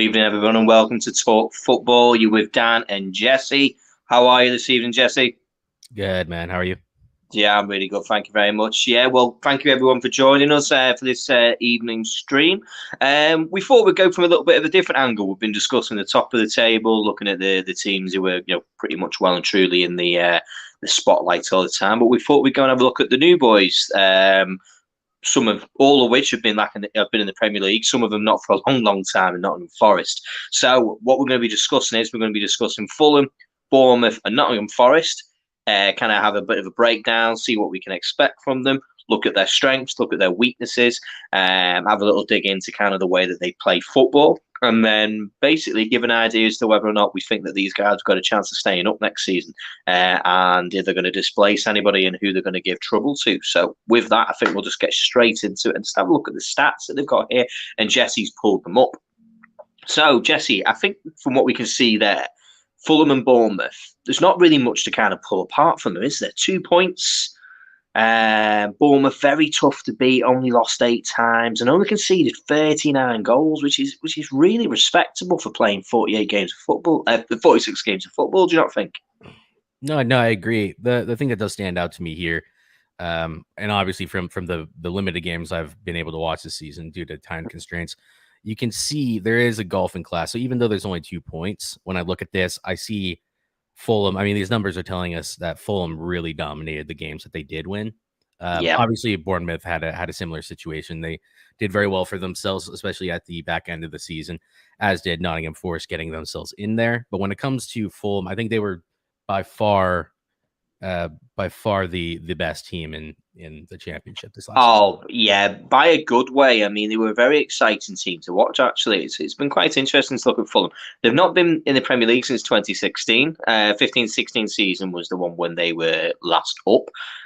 evening, everyone, and welcome to Talk Football. You're with Dan and Jesse. How are you this evening, Jesse? Good, man. How are you? Yeah, I'm really good. Thank you very much. Yeah, well, thank you everyone for joining us for this evening stream. We thought we'd go from a little bit of a different angle. We've been discussing the top of the table, looking at the teams who were pretty much well and truly in the spotlight all the time. But we thought we'd go and have a look at the new boys. All of which have been have been in the Premier League. Some of them not for a long time in Nottingham Forest. So what we're going to be discussing is we're going to be discussing Fulham, Bournemouth, and Nottingham Forest. Kind of have a bit of a breakdown, see what we can expect from them, look at their strengths, look at their weaknesses, have a little dig into kind of the way that they play football, and then basically give an idea as to whether or not we think that these guys have got a chance of staying up next season, and if they're going to displace anybody and who they're going to give trouble to. So with that, I think we'll just get straight into it and just have a look at the stats that they've got here, and Jesse's pulled them up. So, Jesse, I think from what we can see there, Fulham and Bournemouth, there's not really much to kind of pull apart from them, is there? 2 points. Bournemouth, very tough to beat, only lost 8 times and only conceded 39 goals, which is really respectable for playing 48 games of football, 46 games of football. Do you not think? No, I agree. The thing that does stand out to me here, and obviously from the limited games I've been able to watch this season due to time constraints, you can see there is a gulf in class. So even though there's only 2 points, when I look at this, I see Fulham. I mean, these numbers are telling us that Fulham really dominated the games that they did win. Obviously, Bournemouth had a similar situation. They did very well for themselves, especially at the back end of the season, as did Nottingham Forest getting themselves in there. But when it comes to Fulham, I think they were by far the best team in the championship this last season. Oh, yeah, by a good way. I mean, they were a very exciting team to watch, actually. It's been quite interesting to look at Fulham. They've not been in the Premier League since 2016. 15-16 season was the one when they were last up.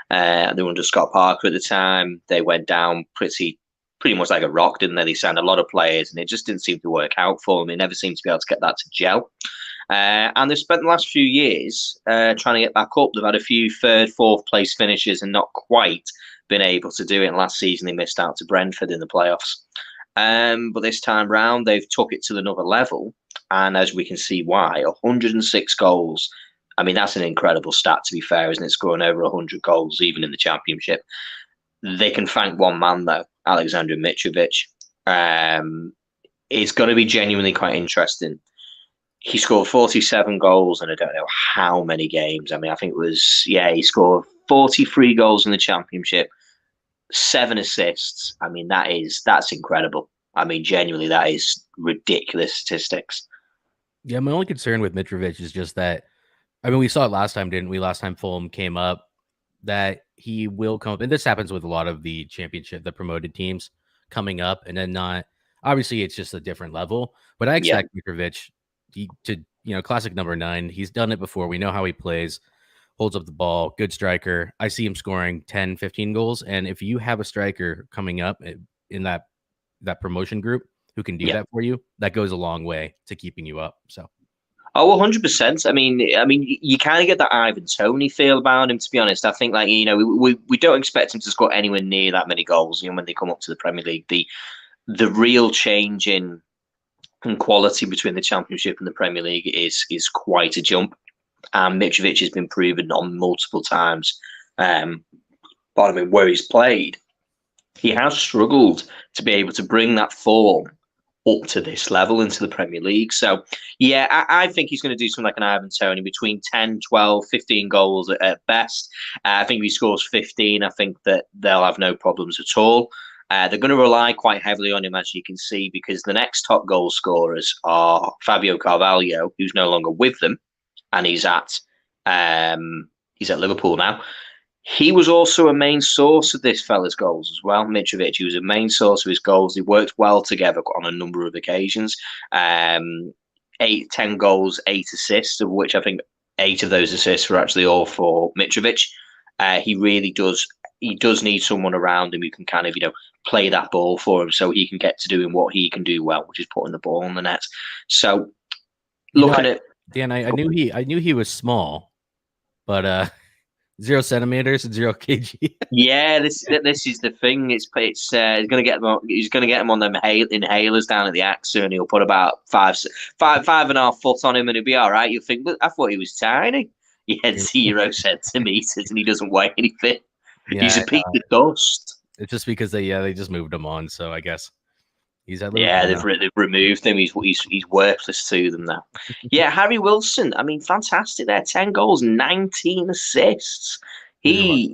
They were under Scott Parker at the time. They went down pretty much like a rock, didn't they? They signed a lot of players, and it just didn't seem to work out for them. They never seemed to be able to get that to gel. And they've spent the last few years trying to get back up. They've had a few third, fourth place finishes and not quite been able to do it. And last season they missed out to Brentford in the playoffs. But this time round they've took it to another level. And as we can see why, 106 goals. I mean, that's an incredible stat, to be fair, isn't it? Scoring over 100 goals, even in the Championship. They can thank one man, though, Alexander Mitrovic. It's going to be genuinely quite interesting. He scored 47 goals and I don't know how many games. I mean, I think it was, he scored 43 goals in the Championship, 7 assists. I mean, that's incredible. I mean, genuinely, that is ridiculous statistics. Yeah, my only concern with Mitrovic is just that, I mean, we saw it last time, didn't we? Last time Fulham came up, that he will come up, and this happens with a lot of the championship, the promoted teams coming up, and then not, obviously it's just a different level, but I expect Mitrovic classic number 9. He's done it before. We know how he plays, holds up the ball, good striker. I see him scoring 10, 15 goals. And if you have a striker coming up in that promotion group who can do that for you, that goes a long way to keeping you up. So. Oh, 100%. I mean, you kind of get that Ivan Toney feel about him, to be honest. I think, we don't expect him to score anywhere near that many goals, when they come up to the Premier League. The real change in quality between the Championship and the Premier League is quite a jump. And Mitrovic has been proven on multiple times, where he's played. He has struggled to be able to bring that form up to this level into the Premier League. So, I think he's going to do something like an Ivan Toney, between 10, 12, 15 goals at best. I think if he scores 15, I think that they'll have no problems at all. They're going to rely quite heavily on him, as you can see, because the next top goal scorers are Fabio Carvalho, who's no longer with them, and he's at Liverpool now. He was also a main source of this fella's goals as well, Mitrovic. He was a main source of his goals. They worked well together on a number of occasions. 10 goals, 8 assists, of which I think 8 of those assists were actually all for Mitrovic. He really does. He does need someone around him who can kind of, play that ball for him, so he can get to doing what he can do well, which is putting the ball in the net. So, looking at Dan, I knew he was small, but 0 centimeters and 0 kg. Yeah, this is the thing. It's he's gonna get them. He's gonna get them on them inhalers down at the AXA, and he'll put about 5.5 foot on him, and he'll be all right. You'll think, but I thought he was tiny. He had 0 centimeters, and he doesn't weigh anything. Yeah, He's a piece of dust. it's just because they just moved him on. So I guess he's at Yeah, Liverpool now. they've removed him. He's worthless to them now. Yeah, Harry Wilson. I mean, fantastic there. 10 goals, 19 assists. He's a lot.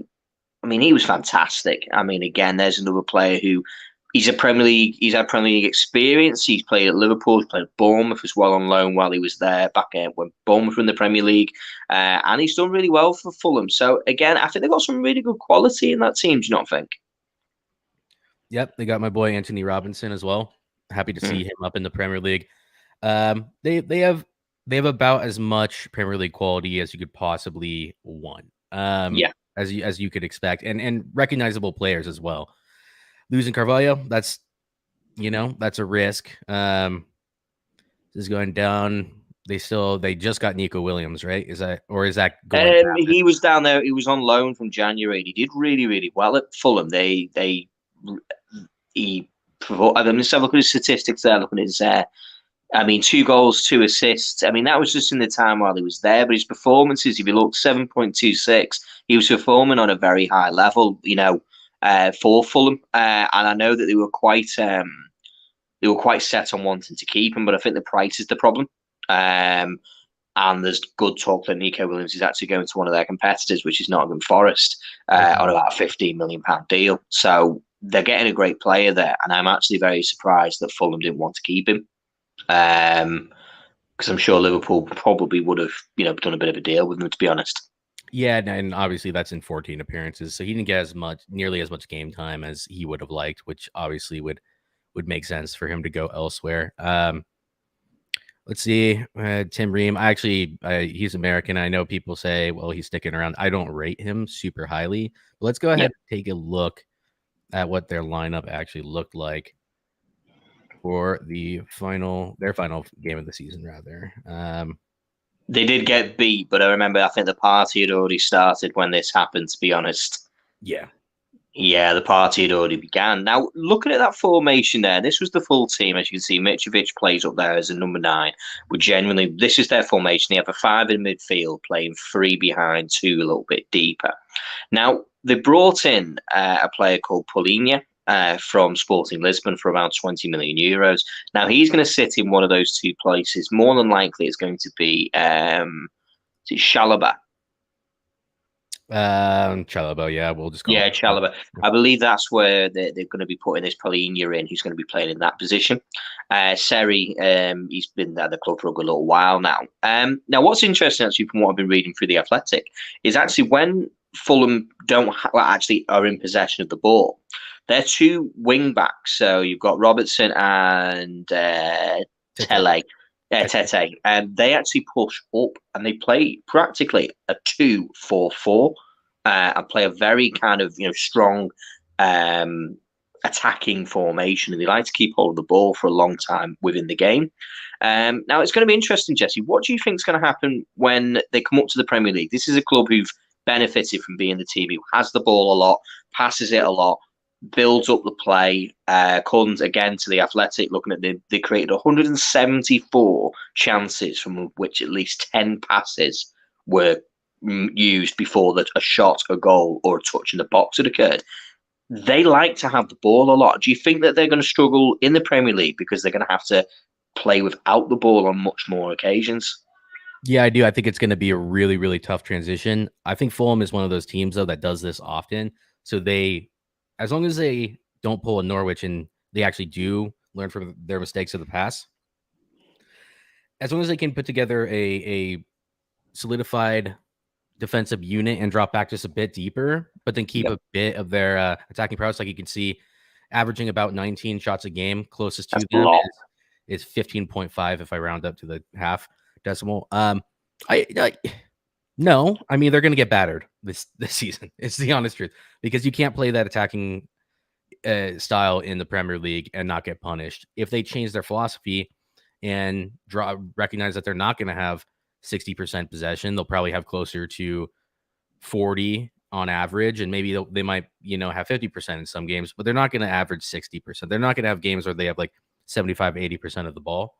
He was fantastic. I mean, again, there's another player who he's had Premier League experience. He's played at Liverpool, he's played at Bournemouth as well on loan while he was there back when Bournemouth were in the Premier League, and he's done really well for Fulham. So again, I think they've got some really good quality in that team. Do you not think? Yep, they got my boy Anthony Robinson as well. Happy to see him up in the Premier League. They have about as much Premier League quality as you could possibly want. Yeah. As you could expect, and recognizable players as well. Losing Carvalho, that's a risk. This is going down. They just got Nico Williams, right? Is that going? He was down there. He was on loan from January. He did really, really well at Fulham. Let's have a look at his statistics there. Looking at his 2 goals, 2 assists. I mean, that was just in the time while he was there. But his performances, if you look, 7.26, he was performing on a very high level, for Fulham. And I know that they were quite set on wanting to keep him, but I think the price is the problem. And there's good talk that Nico Williams is actually going to one of their competitors, which is Nottingham Forrest, on about a £15 million deal. So they're getting a great player there, and I'm actually very surprised that Fulham didn't want to keep him. Because I'm sure Liverpool probably would have, done a bit of a deal with him, to be honest. Yeah, and obviously that's in 14 appearances, so he didn't get nearly as much game time as he would have liked, which obviously would make sense for him to go elsewhere. Let's see, Tim Ream. He's American. I know people say, well, he's sticking around. I don't rate him super highly, but let's go ahead and take a look at what their lineup actually looked like for their final game of the season, rather. They did get beat, but I think the party had already started when this happened, to be honest. Yeah. Yeah, the party had already began. Now, looking at that formation there, this was the full team. As you can see, Mitrovic plays up there as a number 9. This is their formation. They have a 5 in midfield, playing 3 behind, 2 a little bit deeper. Now, they brought in a player called Paulinho from Sporting Lisbon for around €20 million. Now, he's going to sit in one of those 2 places. More than likely, it's going to be Chalobah. Chalobah, yeah, we'll just call Chalobah. I believe that's where they're going to be putting this Paulinho in, who's going to be playing in that position. Seri, he's been at the club for a good little while now. Now, what's interesting, actually, from what I've been reading through The Athletic, is actually when Fulham are in possession of the ball, they're 2 wing backs. So you've got Robertson and Tete. And they actually push up, and they play practically a 2-4-4, and play a very kind of strong attacking formation, and they like to keep hold of the ball for a long time within the game. Now it's going to be interesting, Jesse. What do you think is going to happen when they come up to the Premier League? This is a club who've benefited from being the team who has the ball a lot, passes it a lot, builds up the play. According again to The Athletic, looking at they created 174 chances, from which at least 10 passes were used before that a shot, a goal, or a touch in the box had occurred. They like to have the ball a lot. Do you think that they're going to struggle in the Premier League because they're going to have to play without the ball on much more occasions? Yeah, I do. I think it's going to be a really, really tough transition. I think Fulham is one of those teams, though, that does this often. So as long as they don't pull a Norwich and they actually do learn from their mistakes of the past, as long as they can put together a solidified defensive unit and drop back just a bit deeper, but then keep a bit of their attacking prowess, like you can see, averaging about 19 shots a game. Closest to them is 15.5 if I round up to the half decimal. No, I mean, they're going to get battered this season. It's the honest truth, because you can't play that attacking style in the Premier League and not get punished. If they change their philosophy and recognize that they're not going to have 60% possession, they'll probably have closer to 40 on average, and maybe they might, have 50% in some games, but they're not going to average 60%. They're not going to have games where they have like 75, 80% of the ball.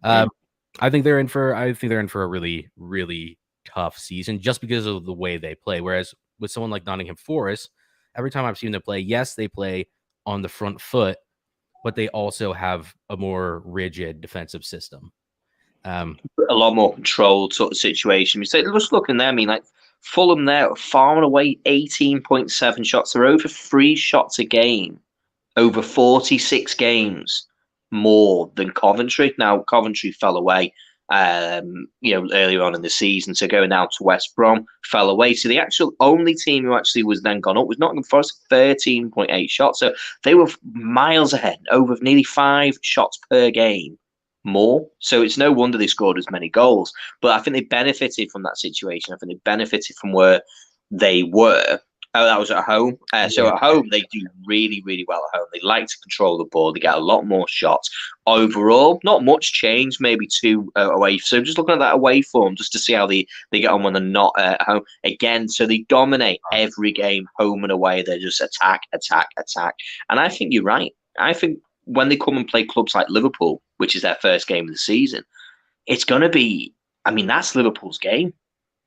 I think they're in for a really, really tough season just because of the way they play. Whereas with someone like Nottingham Forest, every time I've seen them play, yes, they play on the front foot, but they also have a more rigid defensive system. A lot more controlled sort of situation. We say, just looking there, I mean, like Fulham there, far and away 18.7 shots. They're over 3 shots a game, over 46 games more than Coventry. Now, Coventry fell away, earlier on in the season. So going down to West Brom, fell away. So the actual only team who actually was then gone up was Nottingham Forest, 13.8 shots. So they were miles ahead, over nearly 5 shots per game more. So it's no wonder they scored as many goals. But I think they benefited from that situation. I think they benefited from where they were. Oh, that was at home. So at home, they do really, really well at home. They like to control the ball. They get a lot more shots. Overall, not much change, maybe 2 away. So just looking at that away form, just to see how they get on when they're not at home. Again, so they dominate every game, home and away. They just attack, attack, attack. And I think you're right. I think when they come and play clubs like Liverpool, which is their first game of the season, it's going to be, I mean, that's Liverpool's game.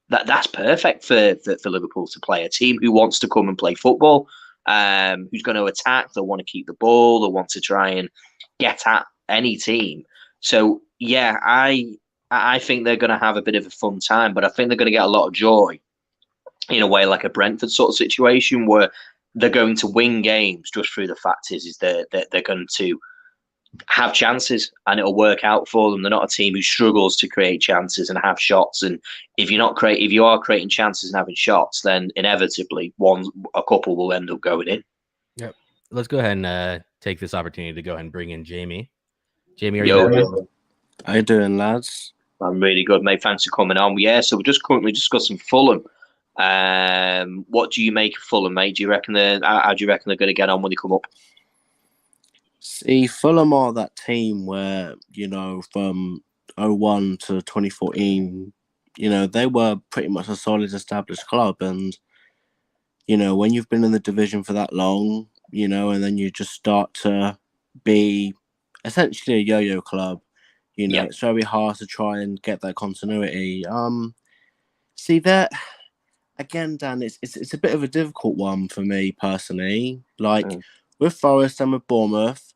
That's perfect for Liverpool to play. A team who wants to come and play football, who's going to attack. They'll want to keep the ball. They'll want to try and get at any team. So, yeah, I think they're going to have a bit of a fun time, but I think they're going to get a lot of joy in a way like a Brentford sort of situation where they're going to win games just through the fact is they're going to have chances and it'll work out for them. They're not a team who struggles to create chances and have shots. And if you are creating chances and having shots, then inevitably a couple will end up going in. Yep. Let's go ahead and take this opportunity to go ahead and bring in Jamie. Jamie, are you there? How you doing, lads? I'm really good, mate. Thanks for coming on. Yeah, so we're just currently discussing Fulham. What do you make of Fulham, mate? How do you reckon they're going to get on when they come up? See, Fulham are that team where, from 01 to 2014, they were pretty much a solid established club. And, when you've been in the division for that long, and then you just start to be essentially a yo-yo club, It's very hard to try and get that continuity. See, that, again, Dan, it's a bit of a difficult one for me personally. With Forrest and with Bournemouth,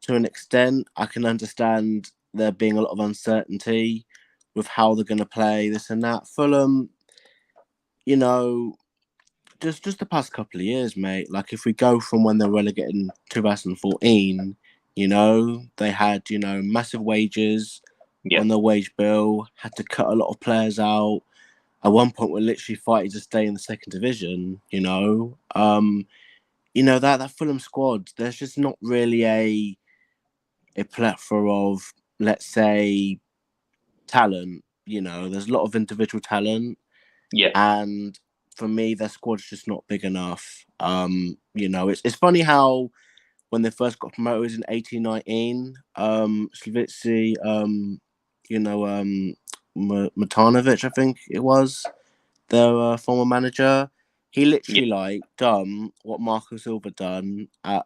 to an extent, I can understand there being a lot of uncertainty with how they're going to play this and that. Fulham, just the past couple of years, mate. Like if we go from when they were relegated in 2014, they had massive wages on their wage bill, had to cut a lot of players out. At one point, we're literally fighting to stay in the second division. That Fulham squad, there's just not really a plethora of, let's say, talent. There's a lot of individual talent. Yeah. And for me, their squad's just not big enough. It's funny how when they first got promoted in 18-19, Slavitsi, Matanovic, I think it was, their former manager, he literally done what Marco Silva done at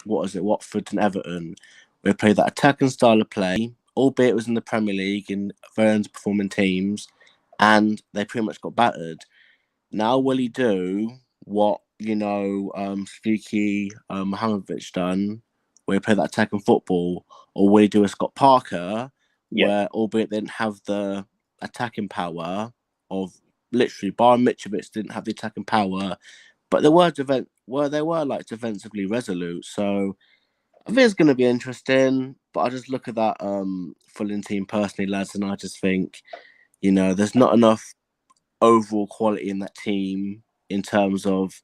Watford and Everton. We played that attacking style of play, albeit it was in the Premier League in very underperforming teams, and they pretty much got battered. Now will he do what Slaviki Mohamovic done, where he played that attacking football, or will he do a Scott Parker, where albeit they didn't have the attacking power of literally Bayern Mitrovic didn't have the attacking power, but they were defensively resolute. So I think it's going to be interesting. But I just look at that Fulham team personally, lads, and I just think, there's not enough overall quality in that team in terms of,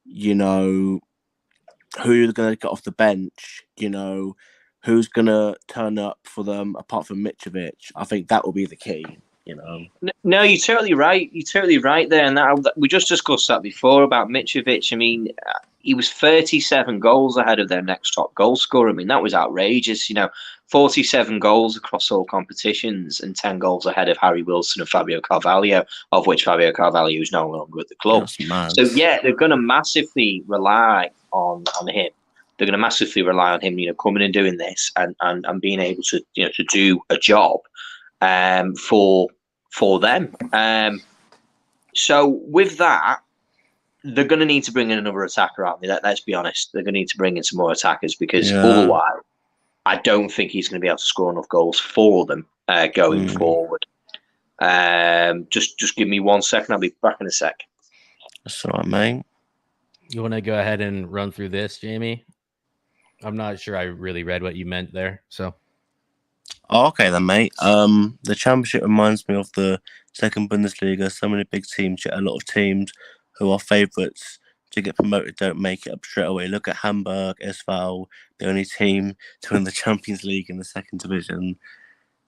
who you're going to get off the bench, who's going to turn up for them apart from Mitrovic. I think that will be the key. No, you're totally right. You're totally right there. And we just discussed that before about Mitrovic. I mean, he was 37 goals ahead of their next top goal scorer. I mean, that was outrageous. 47 goals across all competitions and 10 goals ahead of Harry Wilson and Fabio Carvalho, of which Fabio Carvalho is no longer at the club. So, yeah, they're going to massively rely on him. They're going to massively rely on him, coming and doing this and being able to, to do a job for them. So with that, they're going to need to bring in another attacker, aren't they? Let's be honest. They're going to need to bring in some more attackers because otherwise, I don't think he's going to be able to score enough goals for them going forward. Just give me 1 second. I'll be back in a sec. That's all right, mate. You want to go ahead and run through this, Jamie? I'm not sure I really read what you meant there. So, okay then, mate. The championship reminds me of the second Bundesliga. So many big teams, a lot of teams who are favourites to get promoted don't make it up straight away. Look at Hamburg, SV, the only team to win the Champions League in the second division.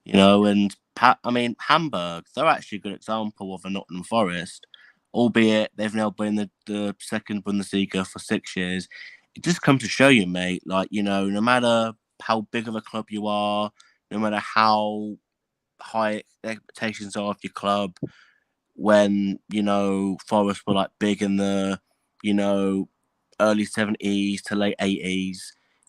And Hamburg, they're actually a good example of a Nottingham Forest, albeit they've now been in the second Bundesliga for 6 years. It just comes to show you, mate, no matter how big of a club you are, no matter how high expectations are of your club, when, Forest were big in the, early 70s to late 80s,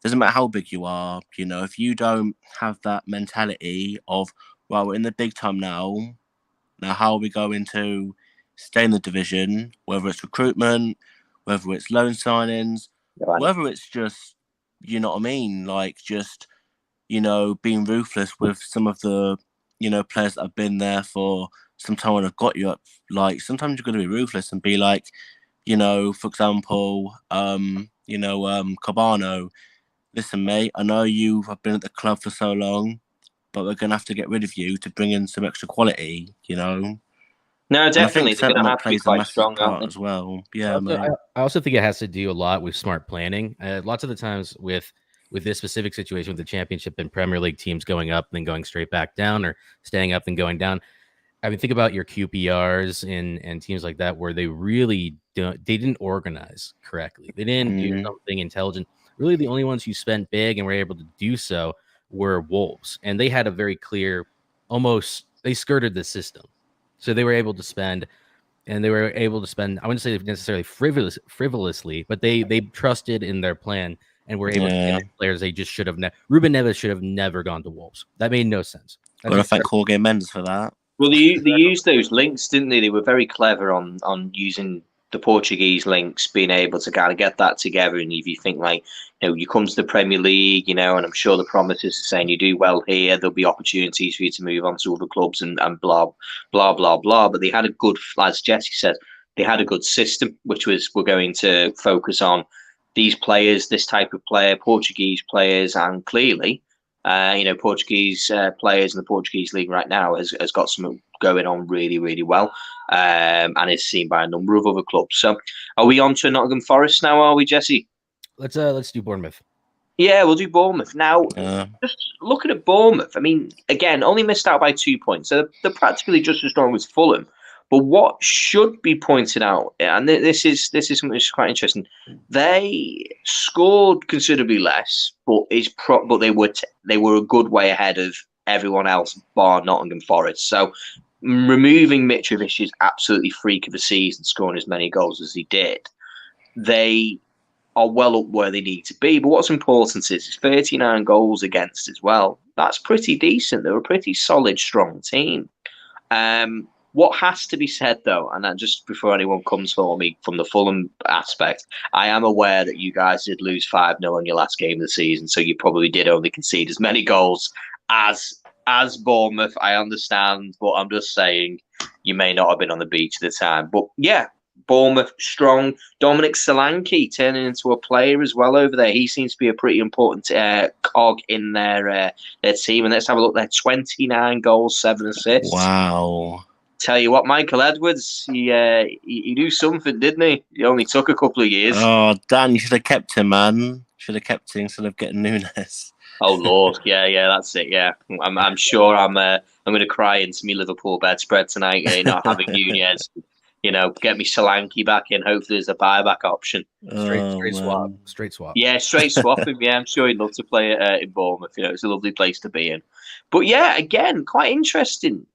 doesn't matter how big you are, if you don't have that mentality of, well, we're in the big time now how are we going to stay in the division, whether it's recruitment, whether it's loan signings, whether it's just, you know what I mean, being ruthless with some of the, players that have been there for some time and have got you up. Sometimes you're going to be ruthless and be for example, Cabano, listen, mate, I know you have been at the club for so long, but we're going to have to get rid of you to bring in some extra quality, No, definitely. They're going to have to be quite strong, aren't they? As well. Yeah, I also think it has to do a lot with smart planning. Lots of the times with this specific situation with the Championship and Premier League teams going up and then going straight back down or staying up and going down. I mean, think about your QPRs and teams like that where they really didn't organize correctly. They didn't do something intelligent. Really, the only ones who spent big and were able to do so were Wolves. And they had a very clear, they skirted the system. So they were able to spend, I wouldn't say necessarily frivolously, but they trusted in their plan and were able to get players they just should have Ruben Neves should have never gone to Wolves. That made no sense. Got to thank Jorge Mendes for that. Well, they used those links, didn't they? They were very clever on using the Portuguese links, being able to kind of get that together. And if you think you come to the Premier League, and I'm sure the promises are saying you do well here, there'll be opportunities for you to move on to other clubs and blah, blah, blah, blah. But they had a good, as Jesse said, they had a good system, which was we're going to focus on these players, this type of player, Portuguese players, and clearly, Portuguese players in the Portuguese league right now has got something going on really, really well, and is seen by a number of other clubs. So, are we on to Nottingham Forest now? Are we, Jesse? Let's do Bournemouth. Yeah, we'll do Bournemouth now. Just looking at Bournemouth, I mean, again, only missed out by 2 points. So they're practically just as strong as Fulham. But what should be pointed out, and this is something that's quite interesting, they scored considerably less, but they were a good way ahead of everyone else, bar Nottingham Forest. So removing Mitrovic's absolutely freak of a season, scoring as many goals as he did, they are well up where they need to be. But what's important is 39 goals against as well. That's pretty decent. They're a pretty solid, strong team. What has to be said, though, and just before anyone comes for me from the Fulham aspect, I am aware that you guys did lose 5-0 in your last game of the season, so you probably did only concede as many goals as Bournemouth. I understand, but I'm just saying you may not have been on the beach at the time. But yeah, Bournemouth strong. Dominic Solanke turning into a player as well over there. He seems to be a pretty important cog in their team. And let's have a look there. 29 goals, 7 assists. Wow. Tell you what, Michael Edwards, he knew something, didn't he? He only took a couple of years. Oh, Dan, you should have kept him, man. Should have kept him instead of getting Nunes. Oh Lord, yeah, that's it. Yeah, I'm sure I'm going to cry into my Liverpool bedspread tonight. Not having Nunes. get me Solanke back in. Hopefully, there's a buyback option. Straight swap. Straight swap. Yeah, straight swap him. Yeah, I'm sure he'd love to play in Bournemouth. It's a lovely place to be in. But yeah, again, quite interesting.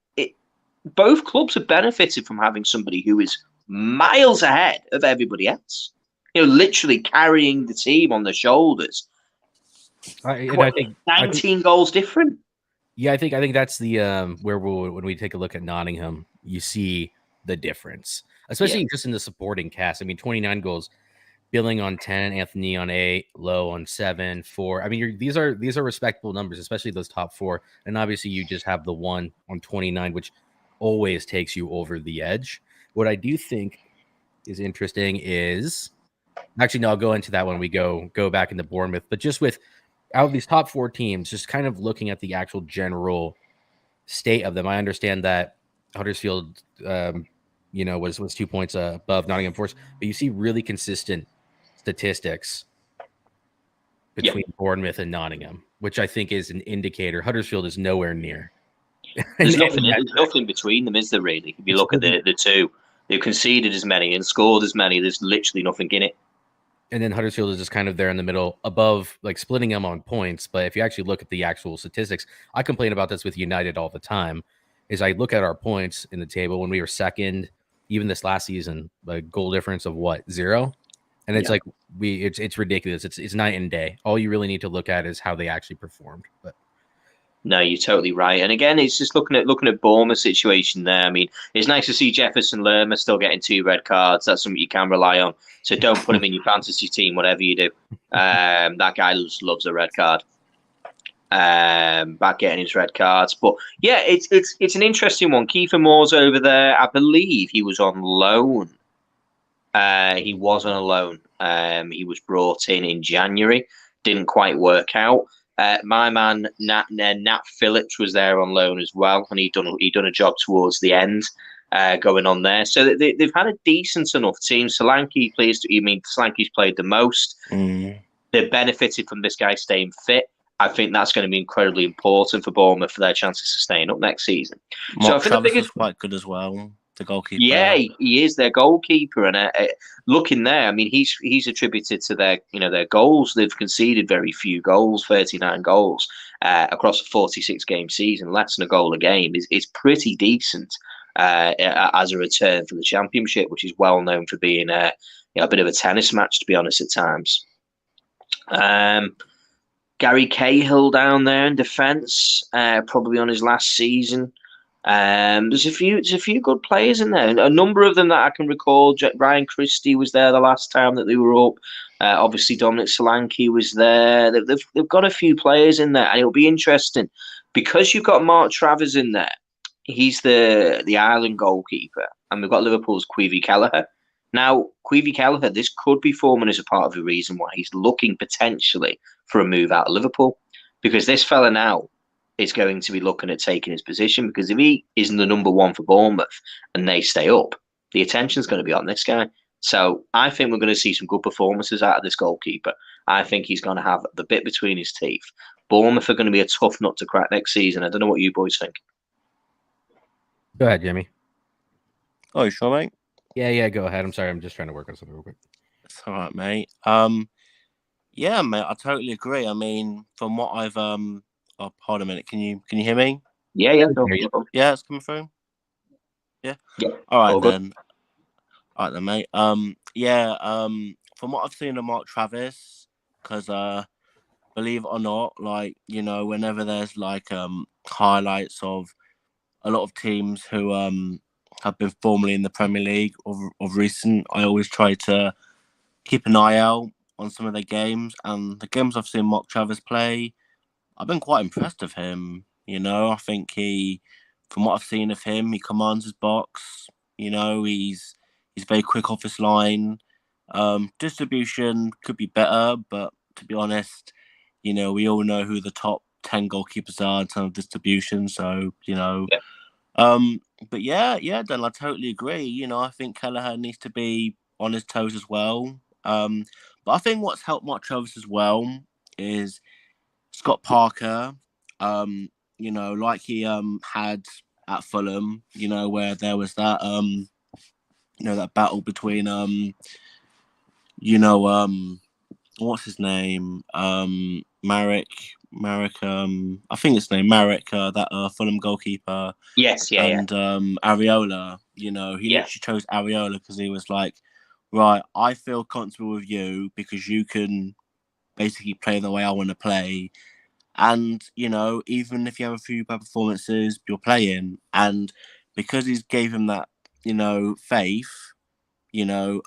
Both clubs have benefited from having somebody who is miles ahead of everybody else. Literally carrying the team on their shoulders. I think 19 goals different. Yeah, I think that's the when we take a look at Nottingham, you see the difference, especially just in the supporting cast. I mean, 29 goals, Billing on 10, Anthony on 8, Lowe on 7, 4. I mean, these are respectable numbers, especially those top 4. And obviously, you just have the one on 29, which always takes you over the edge. What I do think is interesting is actually, no, I'll go into that when we go back into Bournemouth, but just with out of these top 4 teams, just kind of looking at the actual general state of them. I understand that Huddersfield, was 2 points above Nottingham Forest, but you see really consistent statistics between Bournemouth and Nottingham, which I think is an indicator. Huddersfield is nowhere near. There's nothing between them, is there, really? If you look at the two, they've conceded as many and scored as many. There's literally nothing in it. And then Huddersfield is just kind of there in the middle, above, like splitting them on points. But if you actually look at the actual statistics, I complain about this with United all the time. Is I look at our points in the table when we were second, even this last season, a goal difference of 0, and it's like it's ridiculous. It's night and day. All you really need to look at is how they actually performed. But no, you're totally right. And again, it's just looking at Bournemouth's situation there. I mean, it's nice to see Jefferson Lerma still getting 2 red cards. That's something you can rely on. So don't put him in your fantasy team, whatever you do. That guy loves a red card. Back getting his red cards. But yeah, it's an interesting one. Kiefer Moore's over there. I believe he was on loan. He was on a loan. He was brought in January. Didn't quite work out. My man Nat Phillips was there on loan as well, and he'd done a job towards the end, going on there. So they've had a decent enough team. Solanke's played the most. They've benefited from this guy staying fit. I think that's going to be incredibly important for Bournemouth for their chances of staying up next season. Mark Travis is quite good as well. The goalkeeper. Yeah, he is their goalkeeper, and looking there, I mean, he's attributed to their goals. They've conceded very few goals, 39 goals across a 46 game season, less than a goal a game is pretty decent as a return for the Championship, which is well known for being a bit of a tennis match, to be honest, at times. Gary Cahill down there in defence, probably on his last season. There's a few good players in there. A number of them that I can recall. Ryan Christie was there the last time that they were up. Obviously, Dominic Solanke was there. They've got a few players in there, and it'll be interesting because you've got Mark Travers in there. He's the Ireland goalkeeper, and we've got Liverpool's Queefy Keller. Now, Queefy Keller, this could be forming as a part of the reason why he's looking potentially for a move out of Liverpool, because this fella now is going to be looking at taking his position, because if he isn't the number one for Bournemouth and they stay up, the attention's going to be on this guy. So I think we're going to see some good performances out of this goalkeeper. I think he's going to have the bit between his teeth. Bournemouth are going to be a tough nut to crack next season. I don't know what you boys think. Go ahead, Jimmy. Oh, you sure, mate? Yeah, go ahead. I'm sorry, I'm just trying to work on something real quick. It's all right, mate. Yeah, mate, I totally agree. I mean, from what I've oh, hold a minute. Can you hear me? Yeah. Yeah, it's coming through. Yeah. All right then. All right then, mate. From what I've seen of Mark Travis, because believe it or not, like, whenever there's like highlights of a lot of teams who have been formerly in the Premier League of recent, I always try to keep an eye out on some of their games, and the games I've seen Mark Travis play, I've been quite impressed with him. I think from what I've seen of him, he commands his box. He's very quick off his line. Distribution could be better, but to be honest, we all know who the top 10 goalkeepers are in terms of distribution. So, but yeah, Dan, I totally agree. I think Kelleher needs to be on his toes as well. But I think what's helped Mark Travis as well is Scott Parker, like he had at Fulham, where there was that that battle between what's his name? Marek, I think his name Marek, that Fulham goalkeeper. Yes, yeah, and Areola. He literally chose Areola because he was like, right, I feel comfortable with you because you can basically play the way I want to play. And, even if you have a few bad performances, you're playing. And because he's gave him that, faith,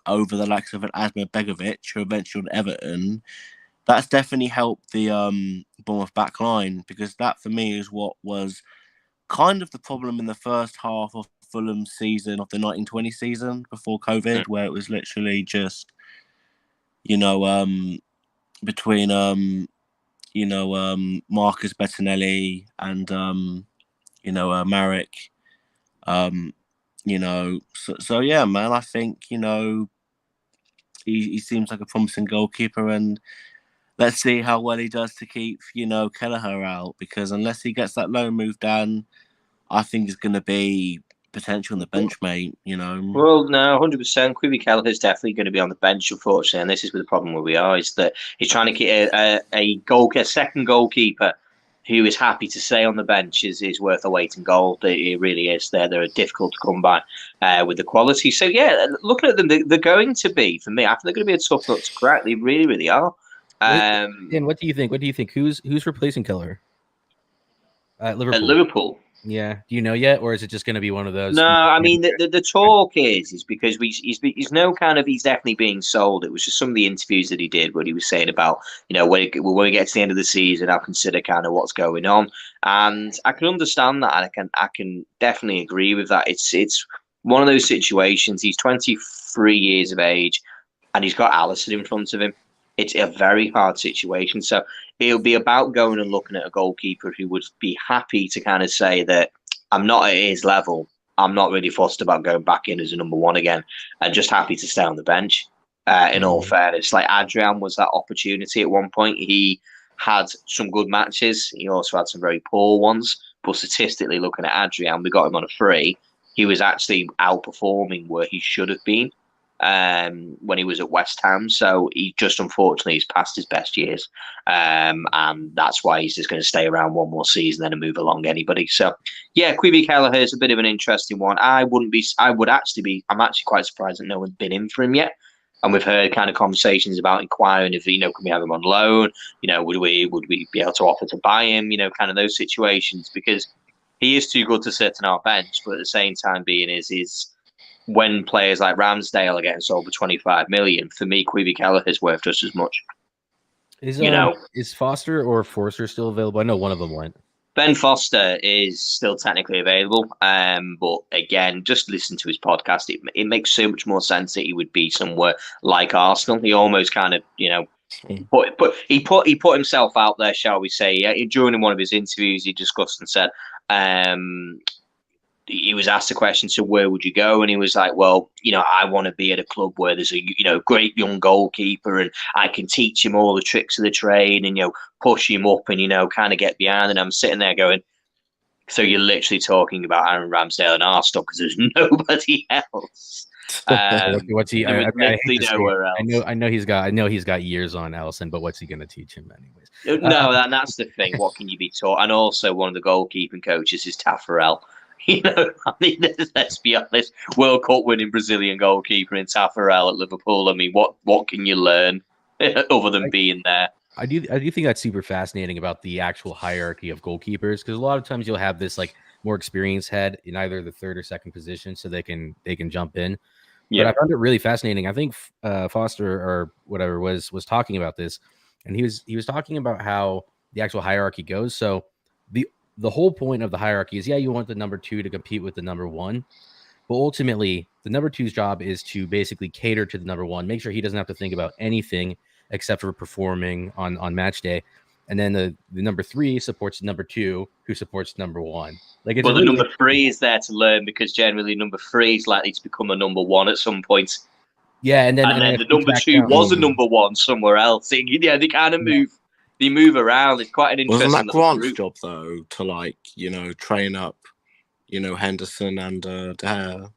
over the likes of an Asmir Begovic, who eventually on Everton, that's definitely helped the Bournemouth back line, because that for me is what was kind of the problem in the first half of Fulham's season, of the 1920 season before COVID, where it was literally just, between Marcus Bettinelli and Marek. So yeah, man, I think he seems like a promising goalkeeper, and let's see how well he does to keep Kelleher out, because unless he gets that loan move done, I think he's going to be potential on the bench, mate. Well, no, 100%. Queefy Keller is definitely going to be on the bench, unfortunately, and this is where the problem where we are, is that he's trying to get a second goalkeeper who is happy to stay on the bench is worth a weight in gold. It really is. They're difficult to come by with the quality. So yeah, looking at them, they're going to be, for me, I think they're going to be a tough nut to crack. They really, really are. And what do you think? Who's replacing Keller at Liverpool? At Liverpool. Yeah, do you know yet, or is it just going to be one of those? No, I mean the talk is because he's no kind of, he's definitely being sold. It was just some of the interviews that he did where he was saying about, when we get to the end of the season, I'll consider kind of what's going on, and I can understand that, and I can definitely agree with that. It's one of those situations. He's 23 years of age, and he's got Alisson in front of him. It's a very hard situation. So it'll be about going and looking at a goalkeeper who would be happy to kind of say that I'm not at his level. I'm not really fussed about going back in as a number one again, and just happy to stay on the bench. In all fairness, like Adrian was that opportunity at one point. He had some good matches. He also had some very poor ones. But statistically, looking at Adrian, we got him on a free. He was actually outperforming where he should have been when he was at West Ham. So he just unfortunately is past his best years. And that's why he's just going to stay around one more season then and move along anybody. So yeah, Queefy Keller is a bit of an interesting one. I'm actually quite surprised that no one's been in for him yet. And we've heard kind of conversations about inquiring if, can we have him on loan? Would we be able to offer to buy him? Kind of those situations, because he is too good to sit on our bench. But at the same time being is when players like Ramsdale are getting sold for 25 million, for me, Queefy Keller is worth just as much. Is Foster or Forster still available? I know one of them went. Ben Foster is still technically available, but again, just listen to his podcast. It makes so much more sense that he would be somewhere like Arsenal. He almost kind of, he put himself out there, shall we say? During one of his interviews, he discussed and said, he was asked a question, so where would you go? And he was like, well, I want to be at a club where there's a great young goalkeeper, and I can teach him all the tricks of the trade, and push him up, and kind of get behind. And I'm sitting there going, so you're literally talking about Aaron Ramsdale and Arsenal because there's nobody else. What's he? Nowhere else. I know he's got years on Alisson, but what's he going to teach him anyways? No, that's the thing. What can you be taught? And also, one of the goalkeeping coaches is Taffarel. I mean, let's be honest. World Cup winning Brazilian goalkeeper in Taffarel at Liverpool. I mean, what can you learn other than being there? I do think that's super fascinating about the actual hierarchy of goalkeepers, because a lot of times you'll have this like more experienced head in either the third or second position, so they can jump in. Yeah. But I found it really fascinating. I think Foster or whatever was talking about this, and he was talking about how the actual hierarchy goes. So the whole point of the hierarchy is, you want the number two to compete with the number one, but ultimately the number two's job is to basically cater to the number one, make sure he doesn't have to think about anything except for performing on match day. And then the number three supports number two, who supports number one. Like, it's the number three is there to learn, because generally number three is likely to become a number one at some point. Yeah, and then the number two was a number one somewhere else. They kind of move. They move around. It's quite an interesting. Wasn't that Grant's job though to train up, Henderson and De Gea?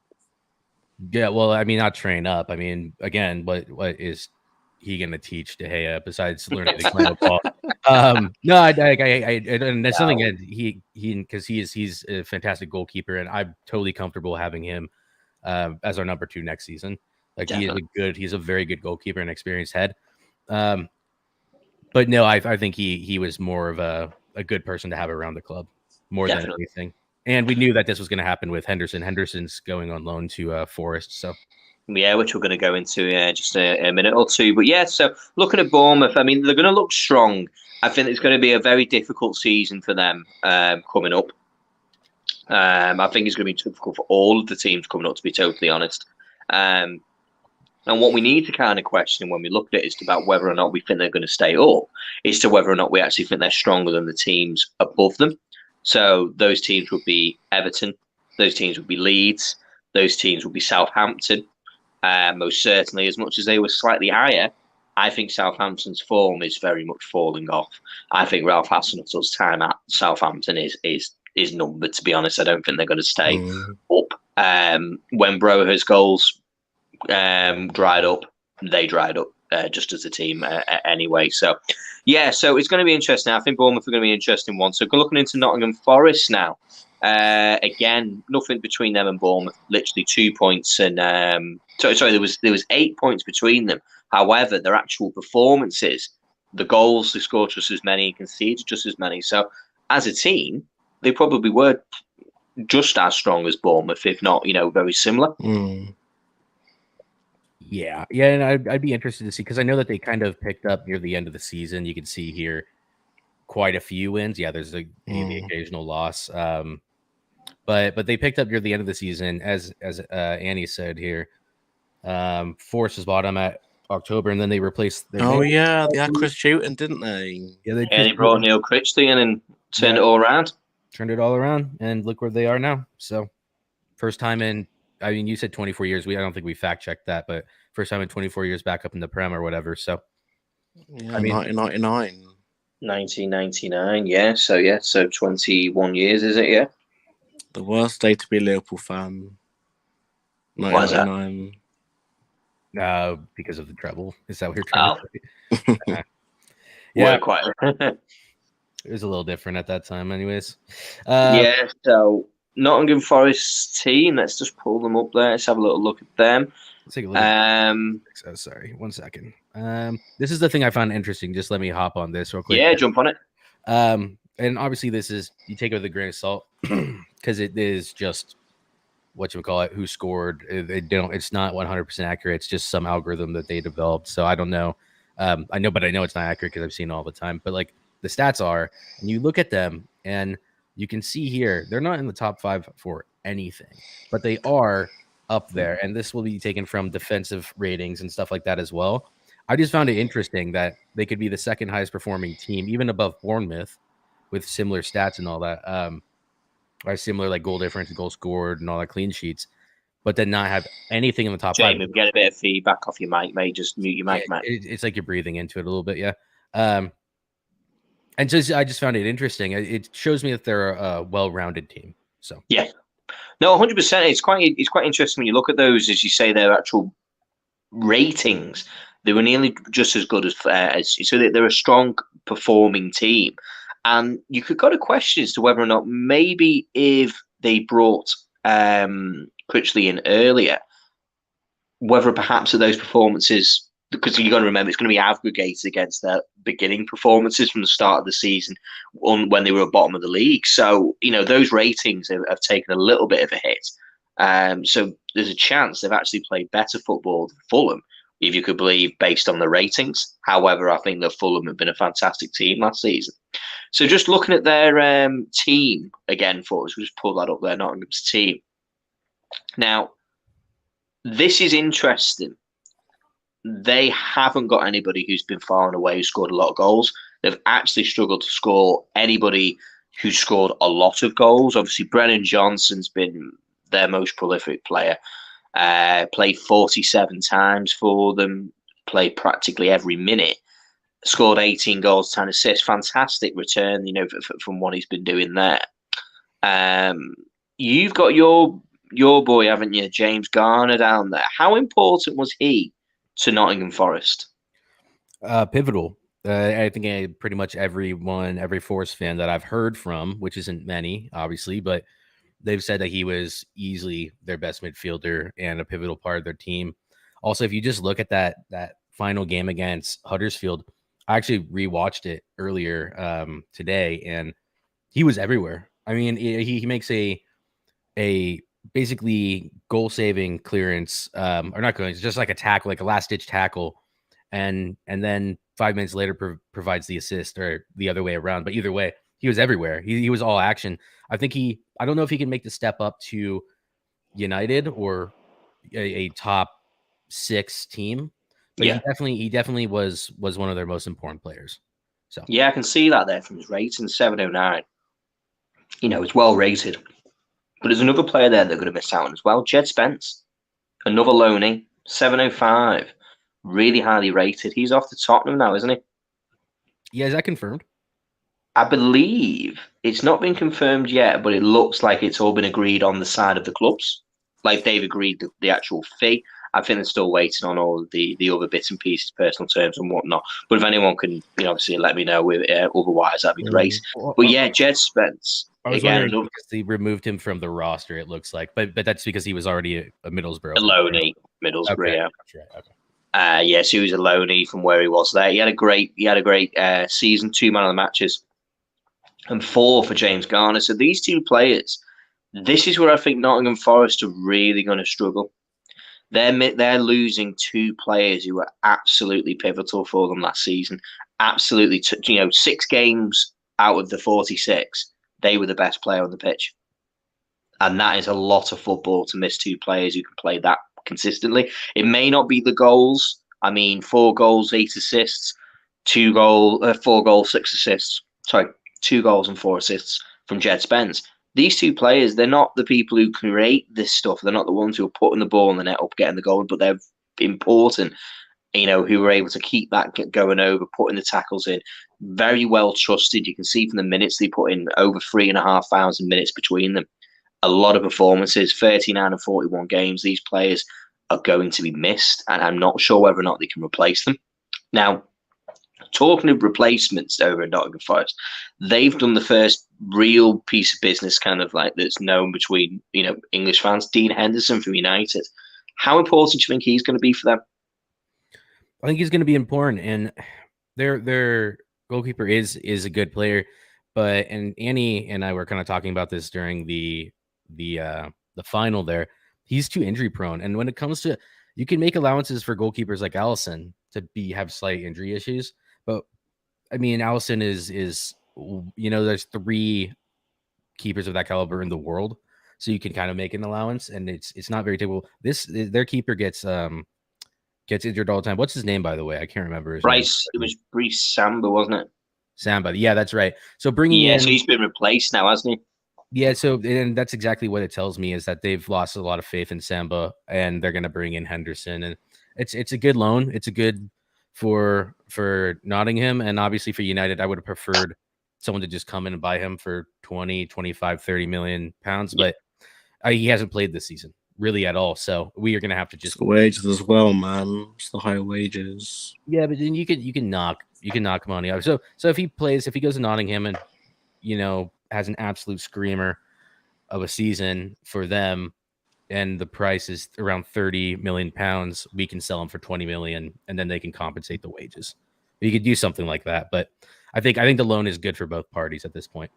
Yeah, well, I mean, not train up. I mean, again, what is he going to teach De Gea besides learning to climb a ball? No, and that's something that he because he's a fantastic goalkeeper, and I'm totally comfortable having him as our number 2 next season. Like he's a very good goalkeeper and experienced head. But no, I think he was more of a good person to have around the club more than anything. And we knew that this was going to happen with Henderson. Henderson's going on loan to Forrest, so. Yeah, which we're going to go into just a minute or two. But yeah, so looking at Bournemouth, I mean, they're going to look strong. I think it's going to be a very difficult season for them coming up. I think it's going to be difficult for all of the teams coming up, to be totally honest. And what we need to kind of question when we look at it is about whether or not we think they're going to stay up, is to whether or not we actually think they're stronger than the teams above them. So those teams would be Everton, those teams would be Leeds, those teams would be Southampton. Most certainly, as much as they were slightly higher, I think Southampton's form is very much falling off. I think Ralph Hasenhutt's time at Southampton is numbered, to be honest. I don't think they're going to stay up. When Broha's goals dried up, they dried up just as a team anyway. So, yeah, so it's going to be interesting. I think Bournemouth are going to be an interesting one. So, looking into Nottingham Forest now. Again, nothing between them and Bournemouth. Literally 2 points, and sorry, there was 8 points between them. However, their actual performances, the goals they scored just as many, conceded just as many. So, as a team, they probably were just as strong as Bournemouth, if not, very similar. Yeah, and I'd be interested to see, because I know that they kind of picked up near the end of the season. You can see here quite a few wins. Yeah, there's the occasional loss. But they picked up near the end of the season, as Annie said here. Forrest was bottom at October, and then they replaced. They had Chris Shooting, didn't they? Yeah, they brought Neil Critchley in and turned it all around. Turned it all around, and look where they are now. So, first time in. I mean, you said 24 years. I don't think we fact checked that, but first time in 24 years back up in the Prem or whatever. So, yeah, 1999. 1999, yeah. So 21 years, is it? Yeah. The worst day to be a Liverpool fan. Why is that? Because of the treble. Is that what you're trying to say? Yeah, quite. It was a little different at that time, anyways. Yeah. So Nottingham Forest team. Let's just pull them up there. Let's have a little look at them. Let's take a look. Sorry, 1 second. This is the thing I found interesting. Just let me hop on this real quick. Yeah, jump on it. And obviously this is, you take it with a grain of salt because it is just who scored. It's not 100% accurate. It's just some algorithm that they developed. So I don't know. I know it's not accurate because I've seen it all the time. But like the stats are, and you look at them and you can see here, they're not in the top 5 for anything, but they are up there. And this will be taken from defensive ratings and stuff like that as well. I just found it interesting that they could be the second highest performing team, even above Bournemouth, with similar stats and all that, or similar like goal difference, goal scored, and all that clean sheets, but then not have anything in the top 5. Get a bit of feedback off your mic, mate. Just mute your mic, mate. It's like you're breathing into it a little bit, yeah. And I just found it interesting. It shows me that they're a well-rounded team. So yeah, no, 100%. It's quite interesting when you look at those, as you say, their actual ratings. They were nearly just as good as so they're a strong performing team. And you could go to question as to whether or not maybe if they brought Critchley in earlier, whether perhaps at those performances, because you've got to remember it's going to be aggregated against their beginning performances from the start of the season when they were at bottom of the league. So, those ratings have taken a little bit of a hit. So there's a chance they've actually played better football than Fulham, if you could believe, based on the ratings. However, I think that Fulham have been a fantastic team last season. So just looking at their team again for us, we'll just pull that up there, Nottingham's team. Now, this is interesting. They haven't got anybody who's been far and away who scored a lot of goals. They've actually struggled to score anybody who scored a lot of goals. Obviously, Brennan Johnson's been their most prolific player. Played 47 times for them, played practically every minute, scored 18 goals, 10 assists. Fantastic return, from what he's been doing there. You've got your your boy, haven't you, James Garner down there? How important was he to Nottingham Forest? Pivotal. I think pretty much every Forest fan that I've heard from, which isn't many, obviously, but they've said that he was easily their best midfielder and a pivotal part of their team. Also, if you just look at that final game against Huddersfield, I actually rewatched it earlier today, and he was everywhere. I mean, he makes a basically goal saving clearance, or not clearance, just like a tackle, like a last ditch tackle, and then 5 minutes later provides the assist, or the other way around. But either way, he was everywhere. He was all action. I don't know if he can make the step up to United or a top 6 team, but Yeah. he definitely was one of their most important players. So yeah, I can see that there from his rating, 709. It's well rated. But there's another player there they're going to miss out on as well, Jed Spence, another loanee, 705, really highly rated. He's off to Tottenham now, isn't he? Yeah, is that confirmed? I believe it's not been confirmed yet, but it looks like it's all been agreed on the side of the clubs. Like they've agreed the actual fee. I think they're still waiting on all of the other bits and pieces, personal terms and whatnot. But if anyone can, obviously let me know. Otherwise, that'd be great. But yeah, Jed Spence. I was wondering because they removed him from the roster. It looks like, but that's because he was already a Middlesbrough. A loanee, Middlesbrough. Okay. Yeah. That's right. Okay. Yes, he was a loanee from where he was there. He had a great season, 2 man of the matches, and 4 for James Garner. So these 2 players, this is where I think Nottingham Forest are really going to struggle. They're losing 2 players who were absolutely pivotal for them last season. Absolutely, 6 games out of the 46, they were the best player on the pitch, and that is a lot of football to miss 2 players who can play that consistently. It may not be the goals. I mean, 4 goals, 8 assists, 4 goals, 6 assists. Sorry, 2 goals and 4 assists from Jed Spence. These 2 players, they're not the people who create this stuff. They're not the ones who are putting the ball in the net up, getting the goal, but they're important, who were able to keep that going over, putting the tackles in. Very well trusted. You can see from the minutes they put in, over 3,500 minutes between them. A lot of performances, 39 and 41 games. These players are going to be missed, and I'm not sure whether or not they can replace them. Now, talking of replacements over at Nottingham Forest, they've done the first real piece of business kind of like that's known between, English fans. Dean Henderson from United. How important do you think he's going to be for them? I think he's going to be important, and their goalkeeper is a good player, but Annie and I were kind of talking about this during the final there. He's too injury prone, and when it comes to, you can make allowances for goalkeepers like Alisson to have slight injury issues, but I mean, Alisson is there's 3 keepers of that caliber in the world, so you can kind of make an allowance, and it's not very typical. Their keeper gets injured all the time. What's his name, by the way? I can't remember his name. It was Brice Samba, wasn't it? Samba, yeah, that's right. So bringing in, so he's been replaced now, hasn't he? Yeah, so and that's exactly what it tells me, is that they've lost a lot of faith in Samba, and they're going to bring in Henderson, and it's a good loan. It's a good for Nottingham, and obviously for United, I would have preferred someone to just come in and buy him for 20, 25, 30 million pounds, but he hasn't played this season really at all. So we are going to have to just wages as well, man. It's the higher wages. Yeah, but then you can knock money out. So if he goes to Nottingham and has an absolute screamer of a season for them, and the price is around 30 million pounds, we can sell him for 20 million, and then they can compensate the wages. You could do something like that, but I think the loan is good for both parties at this point.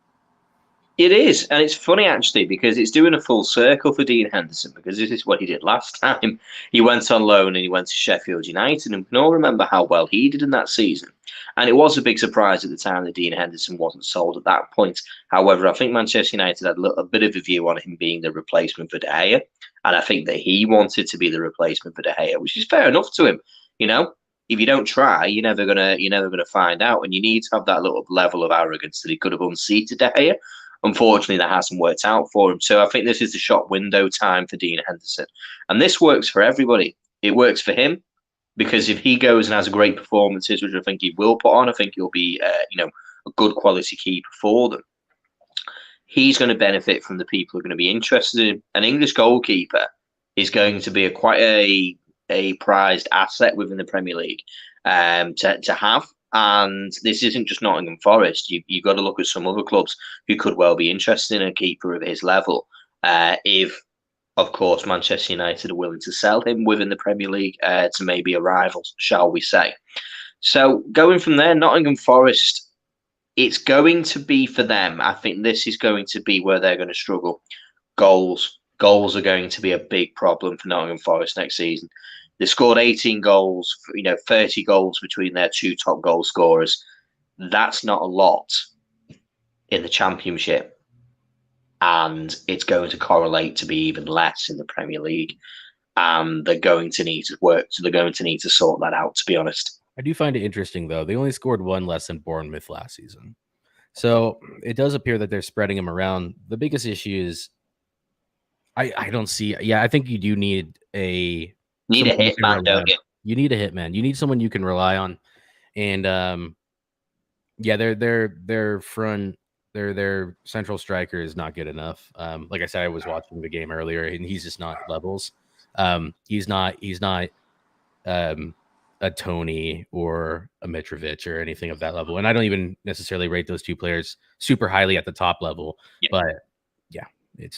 It is, and it's funny actually, because it's doing a full circle for Dean Henderson, because this is what he did last time. He went on loan and he went to Sheffield United, and we can all remember how well he did in that season. And it was a big surprise at the time that Dean Henderson wasn't sold at that point. However, I think Manchester United had a bit of a view on him being the replacement for De Gea, and I think that he wanted to be the replacement for De Gea, which is fair enough to him. If you don't try, you're never gonna find out, and you need to have that little level of arrogance that he could have unseated De Gea. Unfortunately, that hasn't worked out for him. So I think this is the shop window time for Dean Henderson. And this works for everybody. It works for him, because if he goes and has a great performances, which I think he will put on, I think he'll be, a good quality keeper for them. he's going to benefit from the people who are going to be interested in. An English goalkeeper is going to be quite a prized asset within the Premier League to have. And this isn't just Nottingham Forest. You've got to look at some other clubs who could well be interested in a keeper of his level. If, of course, Manchester United are willing to sell him within the Premier League to maybe a rival, shall we say. So going from there, Nottingham Forest, it's going to be for them. I think this is going to be where they're going to struggle. Goals. Goals are going to be a big problem for Nottingham Forest next season. They scored 18 goals, 30 goals between their two top goal scorers. That's not a lot in the Championship. And it's going to correlate to be even less in the Premier League. And they're going to need to work. So they're going to need to sort that out, to be honest. I do find it interesting, though. They only scored one less than Bournemouth last season. So it does appear that they're spreading them around. The biggest issue is I don't see. Yeah, I think you do need a hitman, don't you? You need a hitman. You need someone you can rely on. And yeah, their front, their central striker is not good enough. Like I said, I was watching the game earlier, and he's just not levels. He's not a Tony or a Mitrovic or anything of that level. And I don't even necessarily rate those two players super highly at the top level. Yeah. But yeah, it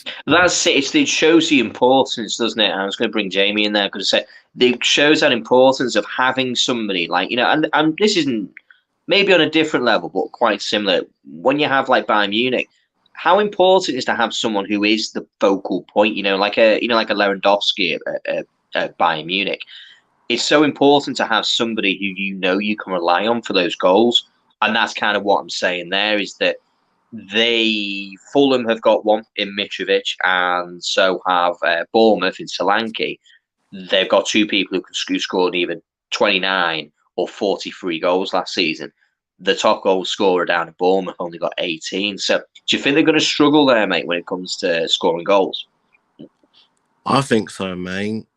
shows the importance, doesn't it? I was going to bring Jamie in there because it shows that importance of having somebody like, and this isn't maybe on a different level, but quite similar. When you have like Bayern Munich, how important is to have someone who is the focal point, like a Lewandowski at Bayern Munich. It's so important to have somebody who you can rely on for those goals. And that's kind of what I'm saying there is that Fulham have got one in Mitrovic, and so have Bournemouth in Solanke. They've got two people who scored even 29 or 43 goals last season. The top goal scorer down at Bournemouth only got 18. So do you think they're going to struggle there, mate, when it comes to scoring goals? I think so, mate.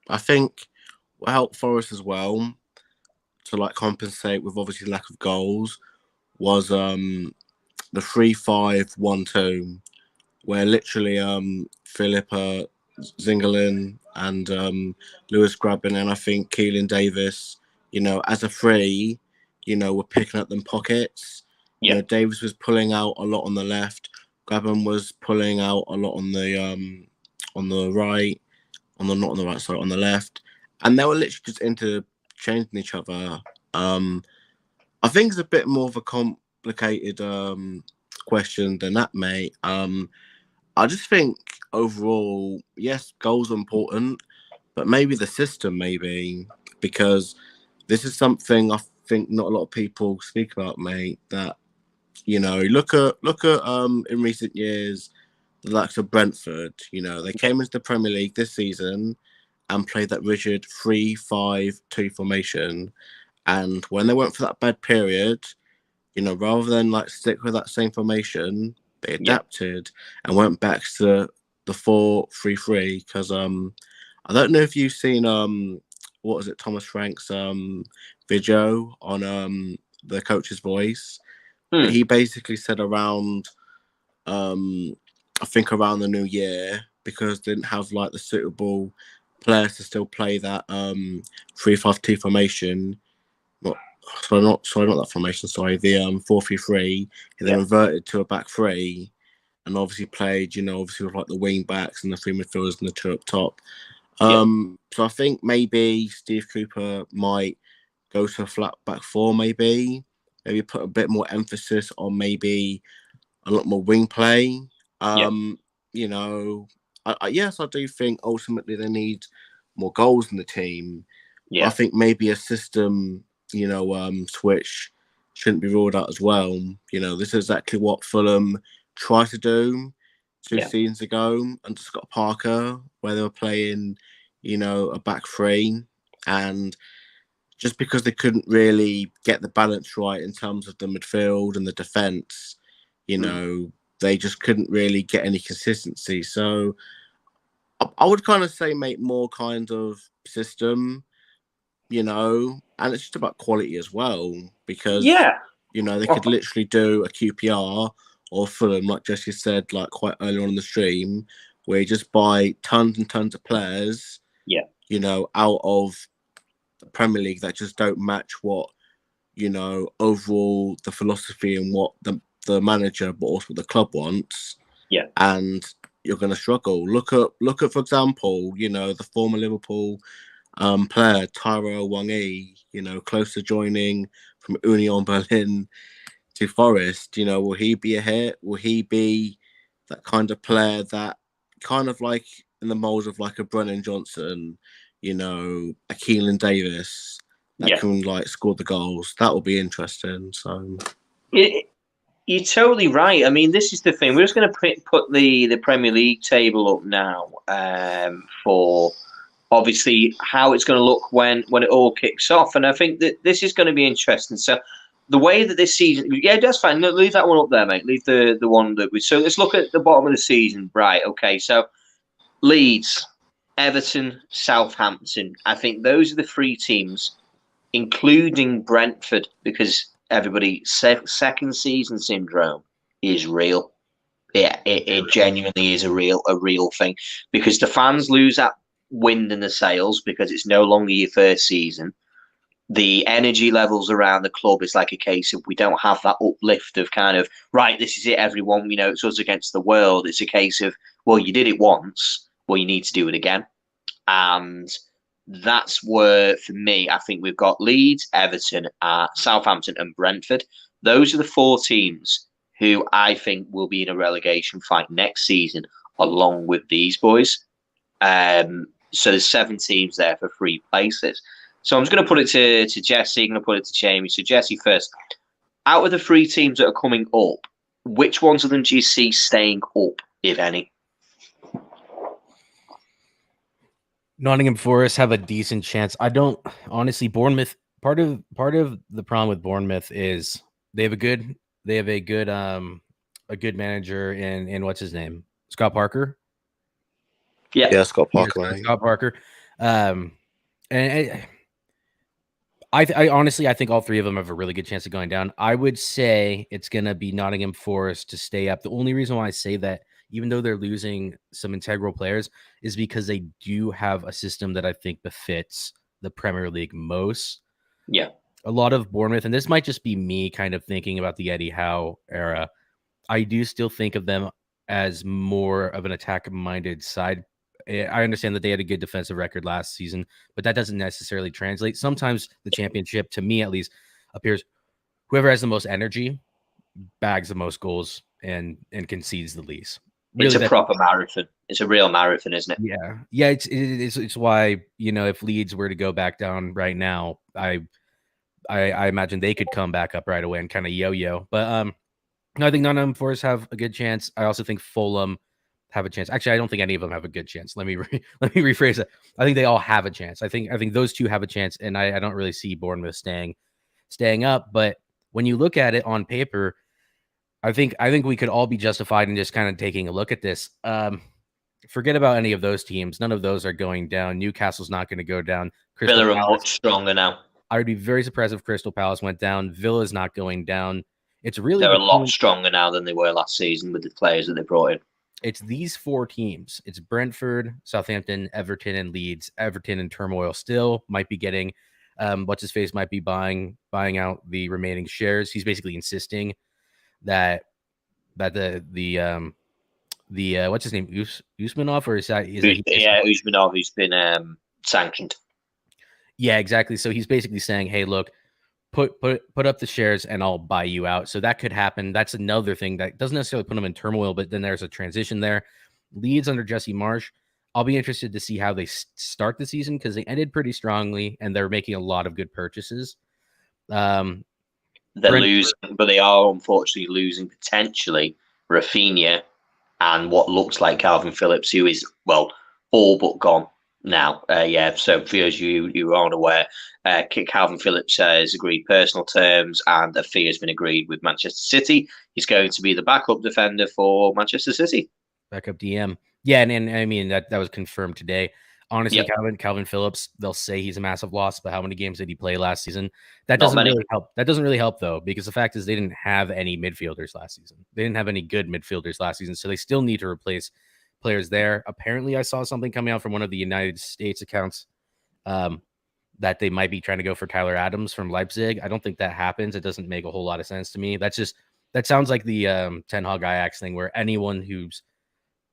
I think will help Forest as well to compensate with obviously lack of goals was the 3-5-1-2, where literally Philip Zingerlin and Lewis Grabban and I think Keelan Davis, as a free, were picking up them pockets. Yeah. Davis was pulling out a lot on the left. Grabban was pulling out a lot on the right. On the left, and they were literally just interchanging each other. I think it's a bit more of a complicated question than that, mate. I just think overall, yes, goals are important, but maybe the system, because this is something I think not a lot of people speak about, mate. That look at in recent years. The likes of Brentford, they came into the Premier League this season and played that rigid 3-5-2 formation. And when they went for that bad period, rather than stick with that same formation, they adapted and went back to the 4-3-3. Because I don't know if you've seen Thomas Frank's video on the coach's voice. He basically said around I think around the new year, because they didn't have the suitable players to still play that 3-5-2 formation. Not that formation. Sorry, the 4-3-3. He then reverted to a back three, and obviously played. Obviously with the wing backs and the three midfielders and the two up top. So I think maybe Steve Cooper might go to a flat back four. Maybe put a bit more emphasis on maybe a lot more wing play. Yes, I do think ultimately they need more goals in the team. I think maybe a system, switch shouldn't be ruled out as well. This is exactly what Fulham tried to do 2 seasons ago under Scott Parker, where they were playing, a back three, and just because they couldn't really get the balance right in terms of the midfield and the defence, they just couldn't really get any consistency. So I would kind of say make more kind of system, and it's just about quality as well. Because, You know, they could literally do a QPR or Fulham, like Jesse said, like quite early on in the stream, where you just buy tons and tons of players, you know, out of the Premier League that just don't match what, you know, overall the philosophy and what the manager, but also what the club wants. Yeah. And you're going to struggle. Look at, for example, you know, the former Liverpool player, Tyro Wang-E, you know, close to joining from Union Berlin to Forrest. You know, will he be a hit? Will he be that kind of player that kind of like in the mold of like a Brennan Johnson, you know, a Keelan Davis that can like score the goals? That will be interesting. So you're totally right. I mean, this is the thing. We're just going to put the Premier League table up now for obviously how it's going to look when it all kicks off. And I think that this is going to be interesting. So the way that this season, that's fine. No, leave that one up there, mate. Leave the one that we. So let's look at the bottom of the season. Right. Okay. So Leeds, Everton, Southampton. I think those are the three teams, including Brentford, because everybody second season syndrome is real. Yeah, it genuinely is a real thing, because the fans lose that wind in the sails because it's no longer your first season. The energy levels around the club is like a case of we don't have that uplift of kind of, right, this is it, everyone, you know, it's us against the world. It's a case of, well, you did it once, well, you need to do it again. And that's where, for me, I think we've got Leeds, Everton, Southampton and Brentford. Those are the four teams who I think will be in a relegation fight next season, along with these boys. So there's 7 teams there for 3 places. So I'm just going to put it to Jesse, I'm going to put it to Jamie. So Jesse first. Out of the 3 teams that are coming up, which ones of them do you see staying up, if any? Nottingham Forest have a decent chance. I don't honestly. Bournemouth. Part of the problem with Bournemouth is they have a good manager in what's his name, Scott Parker. Yeah, Scott Parker. Scott Parker. And I honestly, I think all 3 of them have a really good chance of going down. I would say it's going to be Nottingham Forest to stay up. The only reason why I say that, even though they're losing some integral players, is because they do have a system that I think befits the Premier League most. Yeah. A lot of Bournemouth, and this might just be me kind of thinking about the Eddie Howe era, I do still think of them as more of an attack-minded side. I understand that they had a good defensive record last season, but that doesn't necessarily translate. Sometimes the championship, to me at least, appears whoever has the most energy bags the most goals and concedes the least. Really, it's a proper marathon. It's a real marathon, isn't it? Yeah. It's why, you know, if Leeds were to go back down right now, I imagine they could come back up right away and kind of yo-yo. But I think none of them Forest have a good chance. I also think Fulham have a chance. Actually, I don't think any of them have a good chance. Let me rephrase it. I think they all have a chance. I think those 2 have a chance, and I don't really see Bournemouth staying up. But when you look at it on paper, I think we could all be justified in just kind of taking a look at this. Forget about any of those teams. None of those are going down. Newcastle's not going to go down. Villa are much stronger now. I would be very surprised if Crystal Palace went down. Villa's not going down. They're a lot stronger now than they were last season with the players that they brought in. It's these 4 teams. It's Brentford, Southampton, Everton, and Leeds. Everton in turmoil still, might be getting what's his face might be buying out the remaining shares. He's basically insisting that the what's his name, Usmanov, or is Usmanov, who's been sanctioned. Yeah, exactly. So he's basically saying, hey, look, put up the shares and I'll buy you out. So that could happen. That's another thing that doesn't necessarily put them in turmoil, but then there's a transition there. Leeds under Jesse Marsh, I'll be interested to see how they start the season, because they ended pretty strongly and they're making a lot of good purchases. They're losing, but they are unfortunately losing potentially Rafinha and what looks like Calvin Phillips, who is, well, all but gone now. So for those you aren't aware, Calvin Phillips has agreed personal terms, and a fee has been agreed with Manchester City. He's going to be the backup defender for Manchester City. Backup DM. Yeah, and I mean that was confirmed today. Honestly, Yep. Calvin Phillips, they'll say he's a massive loss, but how many games did he play last season? That Not doesn't many. really help. That doesn't really help though, because the fact is they didn't have any midfielders last season. They didn't have any good midfielders last season, so they still need to replace players there. Apparently, I saw something coming out from one of the United States accounts that they might be trying to go for Tyler Adams from Leipzig. I don't think that happens. It doesn't make a whole lot of sense to me. That sounds like the Ten Hag Ajax thing, where anyone who's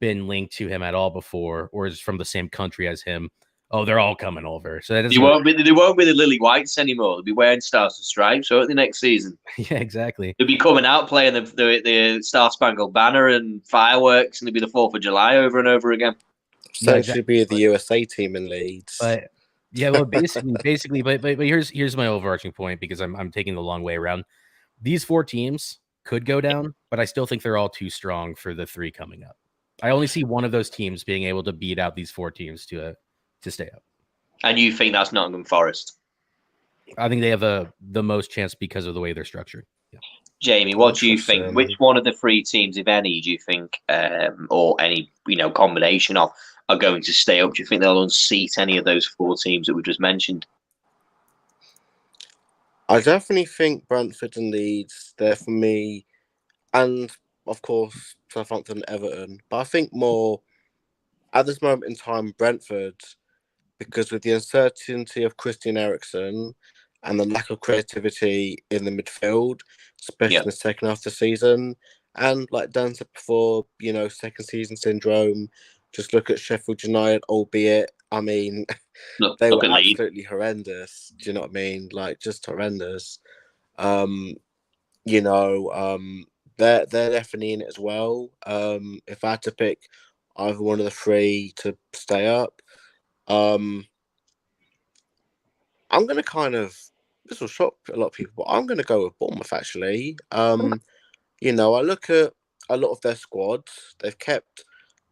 been linked to him at all before or is from the same country as him, oh, they're all coming over. So that doesn't They won't be the Lily Whites anymore. They'll be wearing Stars and Stripes, won't they, next season? Yeah, exactly. They'll be coming out playing the Star Spangled Banner and fireworks, and it'll be the 4th of July over and over again. Essentially, be the USA team in Leeds. But yeah, well, basically, but here's my overarching point, because I'm taking the long way around. These 4 teams could go down, but I still think they're all too strong for the 3 coming up. I only see one of those teams being able to beat out these 4 teams to stay up. And you think that's Nottingham Forest? I think they have the most chance because of the way they're structured. Yeah. Jamie, what do you think? Which one of the 3 teams, if any, do you think, or any combination of, are going to stay up? Do you think they'll unseat any of those 4 teams that we just mentioned? I definitely think Brentford and Leeds, they're for me, and of course Southampton and Everton. But I think more at this moment in time, Brentford, because with the uncertainty of Christian Eriksen and the lack of creativity in the midfield, especially in the second half of the season, and like Dan said before, second season syndrome. Just look at Sheffield United, albeit, I mean, they were absolutely horrendous. Do you know what I mean? Like, just horrendous. They're definitely in it as well. If I had to pick either one of the 3 to stay up, I'm going to this will shock a lot of people, but I'm going to go with Bournemouth, actually. I look at a lot of their squads. They've kept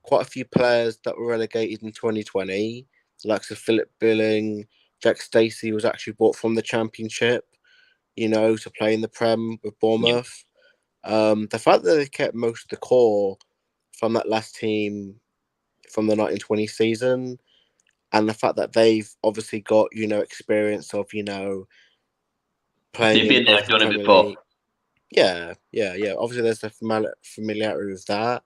quite a few players that were relegated in 2020, like Sir Philip Billing. Jack Stacey was actually bought from the Championship, to play in the Prem with Bournemouth. The fact that they've kept most of the core from that last team from the 1920 season, and the fact that they've obviously got, experience of, playing. They've been there, done it before. Yeah. Obviously, there's a familiarity with that.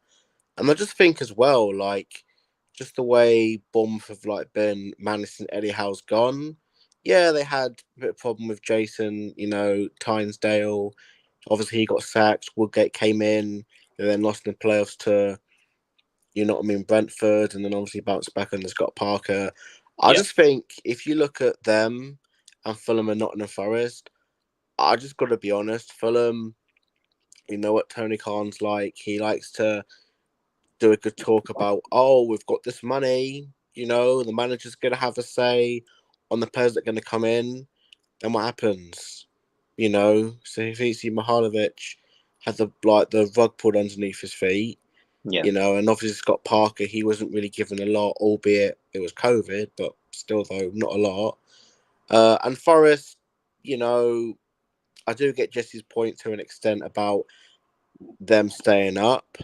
And I just think as well, like, just the way Bournemouth have been managed since Eddie Howe's gone. Yeah, they had a bit of problem with Jason, Tynesdale. Obviously, he got sacked. Woodgate came in. They then lost in the playoffs to, Brentford, and then obviously bounced back under Scott Parker. I just think if you look at them and Fulham and Nottingham Forest, I just got to be honest. Fulham, you know what Tony Khan's like. He likes to do a good talk about, we've got this money, the manager's going to have a say on the players that are going to come in. Then what happens? So if you see Mihalovic had the rug pulled underneath his feet, and obviously Scott Parker, he wasn't really given a lot, albeit it was COVID, but still though, not a lot. And Forrest, I do get Jesse's point to an extent about them staying up.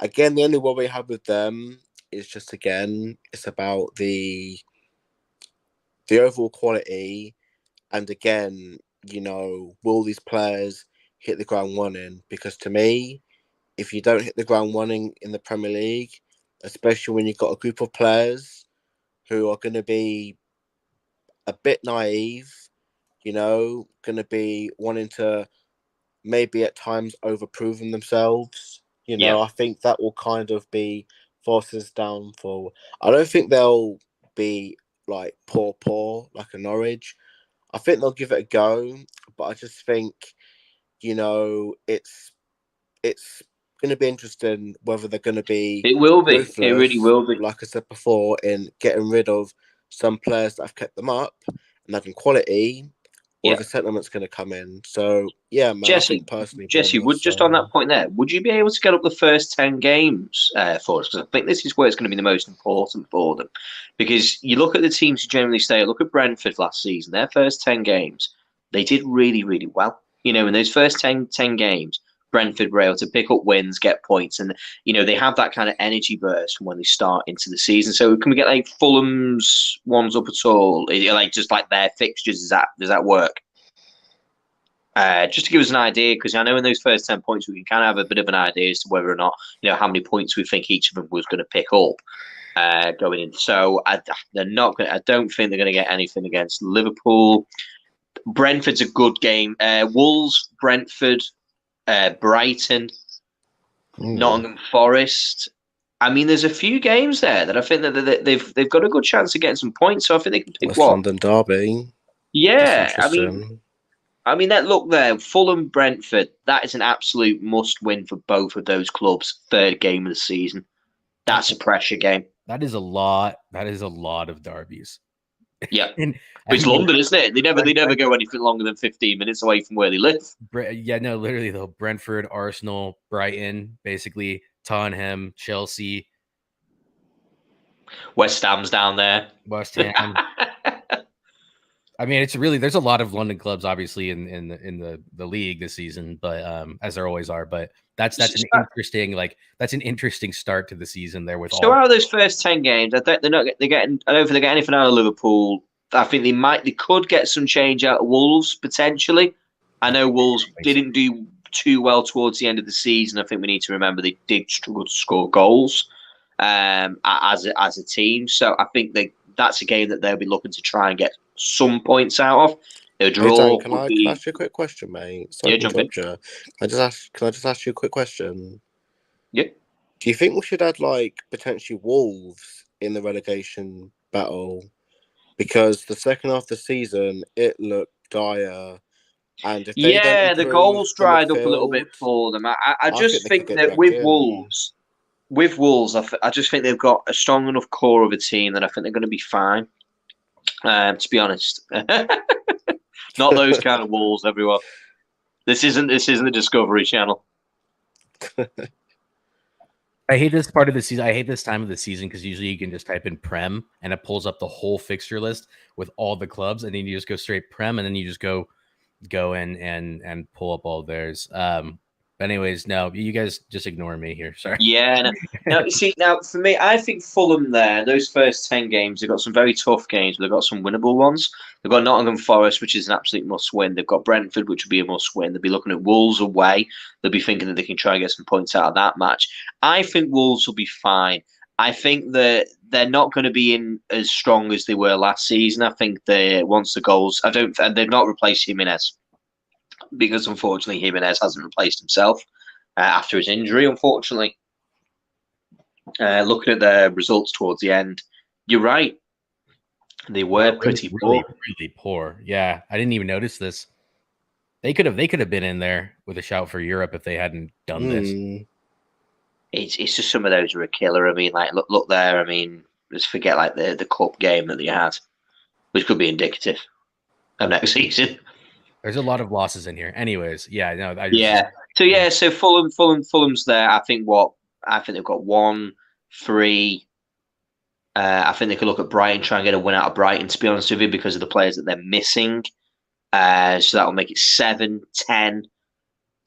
Again, the only worry we have with them is just, it's about the overall quality. And again, will these players hit the ground running? Because to me, if you don't hit the ground running in the Premier League, especially when you've got a group of players who are going to be a bit naive, going to be wanting to maybe at times overproven themselves, I think that will kind of be Force's downfall. I don't think they'll be like poor like a Norwich. I think they'll give it a go, but I just think, it's going to be interesting whether they're going to be. It will be. It really will be. Like I said before, in getting rid of some players that have kept them up and having quality, or if a settlement's going to come in. So, yeah, man, I think personally... Jesse, on that point there, would you be able to get up the first 10 games for us? Because I think this is where it's going to be the most important for them. Because you look at the teams who generally stay, look at Brentford last season, their first 10 games, they did really, really well. In those first 10 games, Brentford were able to pick up wins, get points, and they have that kind of energy burst when they start into the season. So can we get like Fulham's ones up at all? Like just like their fixtures, does that work? Just to give us an idea, because I know in those first 10 points we can kind of have a bit of an idea as to whether or not how many points we think each of them was going to pick up going in. So they're not going. I don't think they're going to get anything against Liverpool. Brentford's a good game. Wolves, Brentford, Brighton, Nottingham Forest. I mean, there's a few games there that I think that they've got a good chance of getting some points. So I think they can pick West London derby. Yeah, I mean that look there, Fulham, Brentford. That is an absolute must-win for both of those clubs. Third game of the season. That's a pressure game. That is a lot. That is a lot of derbies. Yeah, it's London, isn't it? They never go anything longer than 15 minutes away from where they live. Yeah, no, literally though. Brentford, Arsenal, Brighton, basically Tottenham, Chelsea, West Ham's down there. West Ham. I mean, it's really there's a lot of London clubs, obviously, in the league this season, but as there always are. But that's an interesting start to the season there. With so out of those first 10 games, I don't think they're getting anything out of Liverpool. I think they could get some change out of Wolves potentially. I know Wolves didn't do too well towards the end of the season. I think we need to remember they did struggle to score goals as a team. So I think that's a game that they'll be looking to try and get some points out of. A draw. Hey Dan, can I ask you a quick question, mate? Sorry, yeah, jump in. Can I just ask you a quick question? Yeah. Do you think we should add potentially Wolves in the relegation battle? Because the second half of the season it looked dire, and if they don't the goals dried up a little bit for them. I just think that with Wolves, I just think they've got a strong enough core of a team that I think they're going to be fine. To be honest, not those kind of Wolves, everyone. This isn't the Discovery Channel. I hate this part of the season. I hate this time of the season because usually you can just type in Prem and it pulls up the whole fixture list with all the clubs, and then you just go straight Prem, and then you just go and pull up all theirs. But anyways, no, you guys just ignore me here. Sorry. Yeah. Now, you see, for me, I think Fulham there, those first 10 games, they've got some very tough games, but they've got some winnable ones. They've got Nottingham Forest, which is an absolute must-win. They've got Brentford, which would be a must-win. They'll be looking at Wolves away. They'll be thinking that they can try and get some points out of that match. I think Wolves will be fine. I think that they're not going to be in as strong as they were last season. I think once the goals, they've not replaced Jimenez, because unfortunately Jimenez hasn't replaced himself after his injury, unfortunately. Looking at their results towards the end, you're right. They were pretty poor. Really poor. Yeah, I didn't even notice this. They could have been in there with a shout for Europe if they hadn't done this. It's just some of those are a killer. I mean, look there. I mean, just forget the cup game that they had, which could be indicative of next season. There's a lot of losses in here. Anyways, yeah, no, So Fulham's there. I think they've got 1, 3. I think they could look at Brighton, try and get a win out of Brighton, to be honest with you, because of the players that they're missing. So that will make it 7, 10.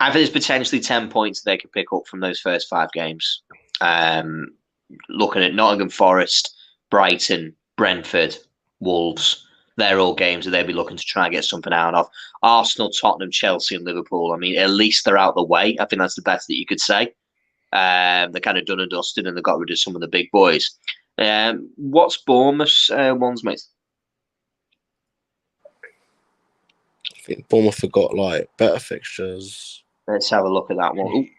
I think there's potentially 10 points they could pick up from those first 5 games. Looking at Nottingham Forest, Brighton, Brentford, Wolves. They're all games that they'll be looking to try and get something out of. Arsenal, Tottenham, Chelsea, and Liverpool. I mean, at least they're out of the way. I think that's the best that you could say. They're kind of done and dusted, and they got rid of some of the big boys. What's Bournemouth's ones, mate? I think Bournemouth have got better fixtures. Let's have a look at that one.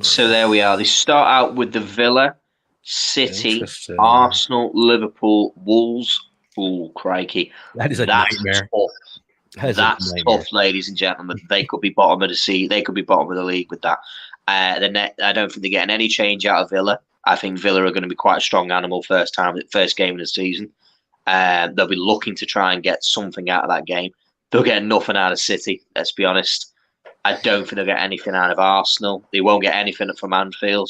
So there we are. They start out with the Villa, City, Arsenal, Liverpool, Wolves. Oh, crikey. That's nightmare. Tough. That's tough, ladies and gentlemen. They could be bottom of the seat. They could be bottom of the league with that. I don't think they're getting any change out of Villa. I think Villa are going to be quite a strong animal first game of the season. They'll be looking to try and get something out of that game. They'll get nothing out of City, let's be honest. I don't think they'll get anything out of Arsenal. They won't get anything from Anfield.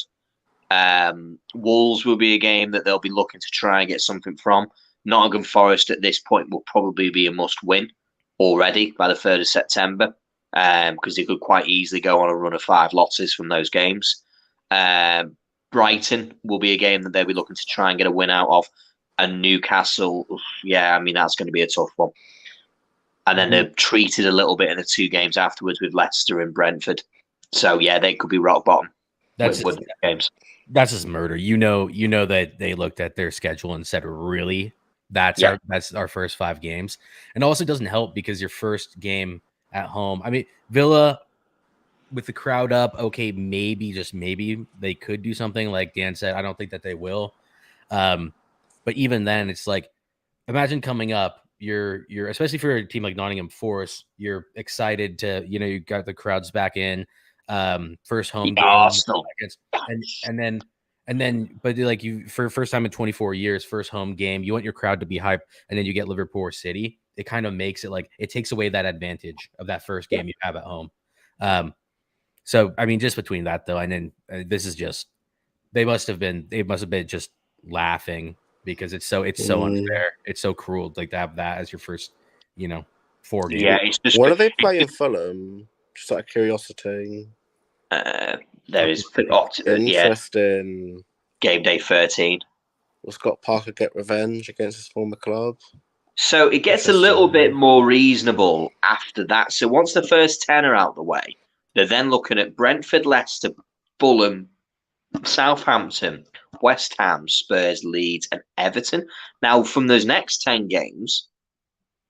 Wolves will be a game that they'll be looking to try and get something from. Nottingham Forest at this point will probably be a must-win already by the 3rd of September, because they could quite easily go on a run of 5 losses from those games. Brighton will be a game that they'll be looking to try and get a win out of. And Newcastle, yeah, I mean, that's going to be a tough one. And then they're treated a little bit in the 2 games afterwards with Leicester and Brentford. So, yeah, they could be rock bottom with games. That's just murder. You know that they looked at their schedule and said, really, that's our first 5 games. And also doesn't help because your first game at home, I mean, Villa with the crowd up, okay, maybe, just maybe they could do something like Dan said. I don't think that they will. But even then, it's like, imagine coming up, you're especially for a team like Nottingham Forest, you're excited to, you got the crowds back in, first home game against, and then, but like you, for first time in 24 years, first home game, you want your crowd to be hyped, and then you get Liverpool or City. It kind of makes it like, it takes away that advantage of that first game you have at home. So, I mean, just between that though, and then this is just, they must have been just laughing because it's so unfair. It's so cruel, like to have that as your first, 4 games. Yeah, it's just. What do they play in Fulham? Just out of curiosity. There is interesting. Game day 13. Will Scott Parker get revenge against his former club? So it gets a little bit more reasonable after that. So once the first 10 are out the way, they're then looking at Brentford, Leicester, Fulham, Southampton, West Ham, Spurs, Leeds, and Everton. Now, from those next 10 games,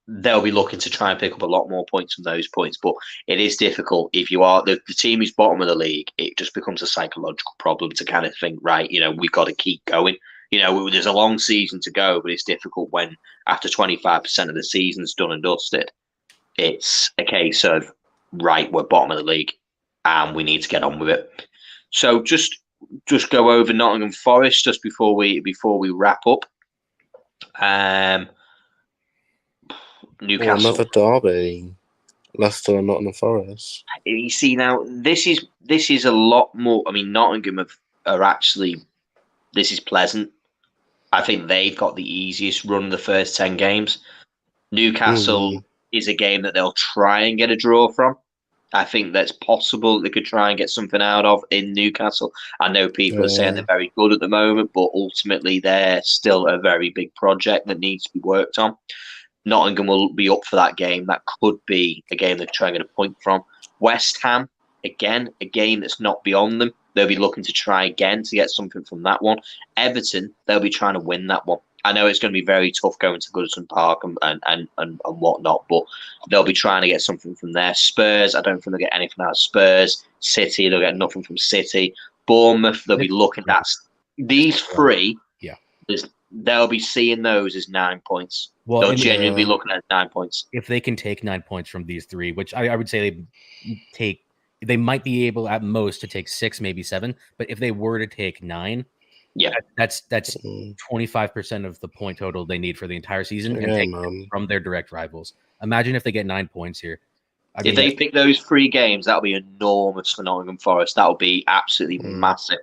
they'll be looking to try and pick up a lot more points from those points. But it is difficult if you are the team who's bottom of the league. It just becomes a psychological problem to kind of think, right, we've got to keep going. There's a long season to go, but it's difficult when after 25% of the season's done and dusted, it's a case of, right, we're bottom of the league and we need to get on with it. So just go over Nottingham Forest just before we wrap up. Newcastle. Another derby. Leicester and Nottingham Forest. You see, now this is a lot more. I mean, Nottingham are actually. This is pleasant. I think they've got the easiest run of the first 10 games. Newcastle is a game that they'll try and get a draw from. I think that's possible. They could try and get something out of in Newcastle. I know people are saying they're very good at the moment, but ultimately they're still a very big project that needs to be worked on. Nottingham will be up for that game. That could be a game they're trying to get a point from. West Ham, again, a game that's not beyond them. They'll be looking to try again to get something from that one. Everton, they'll be trying to win that one. I know it's going to be very tough going to Goodison Park and whatnot, but they'll be trying to get something from there. Spurs, I don't think they'll get anything out of Spurs. City, they'll get nothing from City. Bournemouth, they'll be looking at these 3. Yeah, they'll be seeing those as 9 points. Well, they'll genuinely be looking at 9 points. If they can take 9 points from these 3, which I would say they might be able at most to take 6, maybe 7. But if they were to take 9, that's 25% of the point total they need for the entire season and take from their direct rivals. Imagine if they get 9 points here. If they pick those 3 games, that'll be enormous for Nottingham Forest. That'll be absolutely massive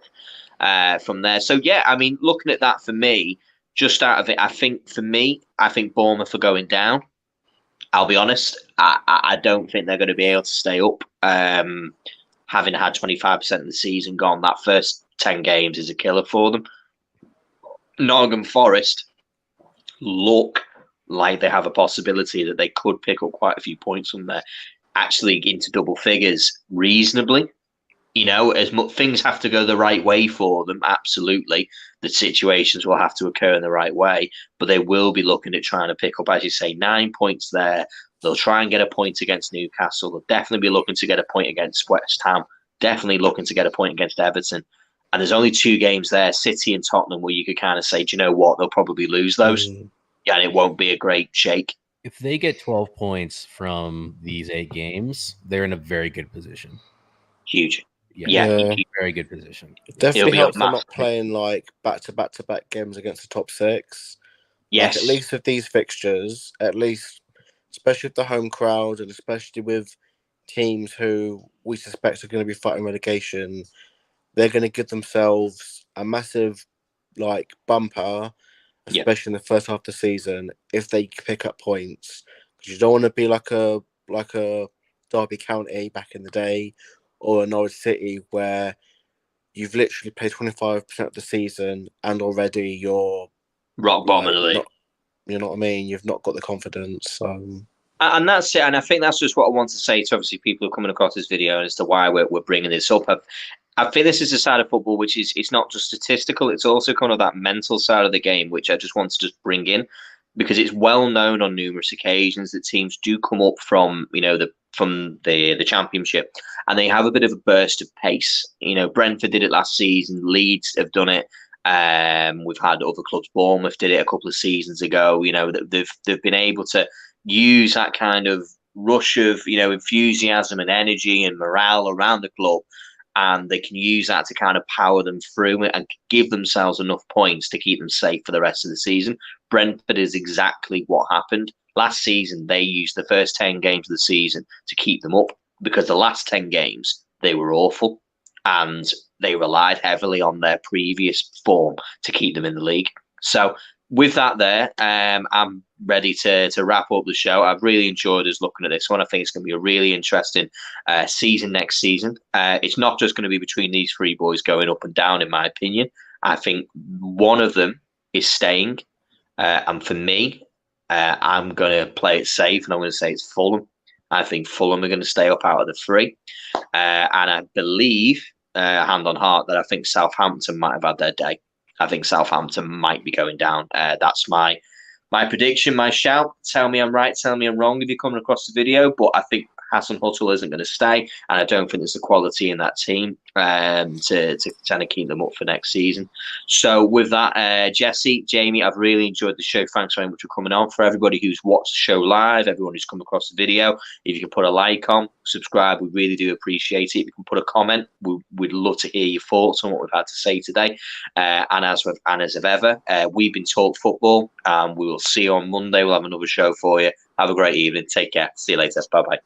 from there. So yeah, I mean, looking at that for me, just out of it, I think Bournemouth are going down. I'll be honest, I don't think they're going to be able to stay up. Having had 25% of the season gone, that first 10 games is a killer for them. Nottingham Forest look like they have a possibility that they could pick up quite a few points from there, actually into double figures reasonably. As much things have to go the right way for them, absolutely. The situations will have to occur in the right way, but they will be looking at trying to pick up, as you say, 9 points there. They'll try and get a point against Newcastle. They'll definitely be looking to get a point against West Ham. Definitely looking to get a point against Everton. And there's only 2 games there, City and Tottenham, where you could kind of say, do you know what? They'll probably lose those. Yeah, and it won't be a great shake. If they get 12 points from these 8 games, they're in a very good position. Huge. Yeah. Very good position. It definitely helps them not playing like back-to-back games against the top 6. Yes. Like, at least with these fixtures, especially with the home crowd and especially with teams who we suspect are going to be fighting relegation, they're going to give themselves a massive bumper Yeah. especially in the first half of the season, if they pick up points. Because you don't want to be like a Derby County back in the day, or a Norwich City where you've literally played 25% of the season and already you're rock bottom of the league. not, you know what I mean? You've not got the confidence. So. And that's it. And I think that's just what I want to say to obviously people who are coming across this video as to why we're bringing this up. I think this is a side of football which is it's not just statistical, it's also kind of that mental side of the game, which I just want to just bring in, because it's well known on numerous occasions that teams do come up from the Championship and they have a bit of a burst of pace. Brentford did it last season, Leeds have done it. We've had other clubs, Bournemouth did it a couple of seasons ago. They've been able to use that kind of rush of enthusiasm and energy and morale around the club, and they can use that to kind of power them through it and give themselves enough points to keep them safe for the rest of the season. Brentford is exactly what happened last season. They used the first 10 games of the season to keep them up, because the last 10 games they were awful and they relied heavily on their previous form to keep them in the league. So with that there, I'm ready to wrap up the show. I've really enjoyed us looking at this one. I think it's going to be a really interesting season next season. It's not just going to be between these three boys going up and down, in my opinion. I think one of them is staying. And for me, I'm going to play it safe, and I'm going to say it's Fulham. I think Fulham are going to stay up out of the three. And I believe, hand on heart, that I think Southampton might have had their day. I think Southampton might be going down. That's my prediction, my shout. Tell me I'm right, tell me I'm wrong if you're coming across the video. But I think Hassan Huttle isn't going to stay, and I don't think there's the quality in that team to kind of keep them up for next season. So with that, Jesse, Jamie, I've really enjoyed the show. Thanks very much for coming on. For everybody who's watched the show live, everyone who's come across the video, if you can put a like on, subscribe, we really do appreciate it. If you can put a comment, we'd love to hear your thoughts on what we've had to say today. And as of ever, we've been Talk Football, and we will see you on Monday. We'll have another show for you. Have a great evening. Take care. See you later. Bye-bye.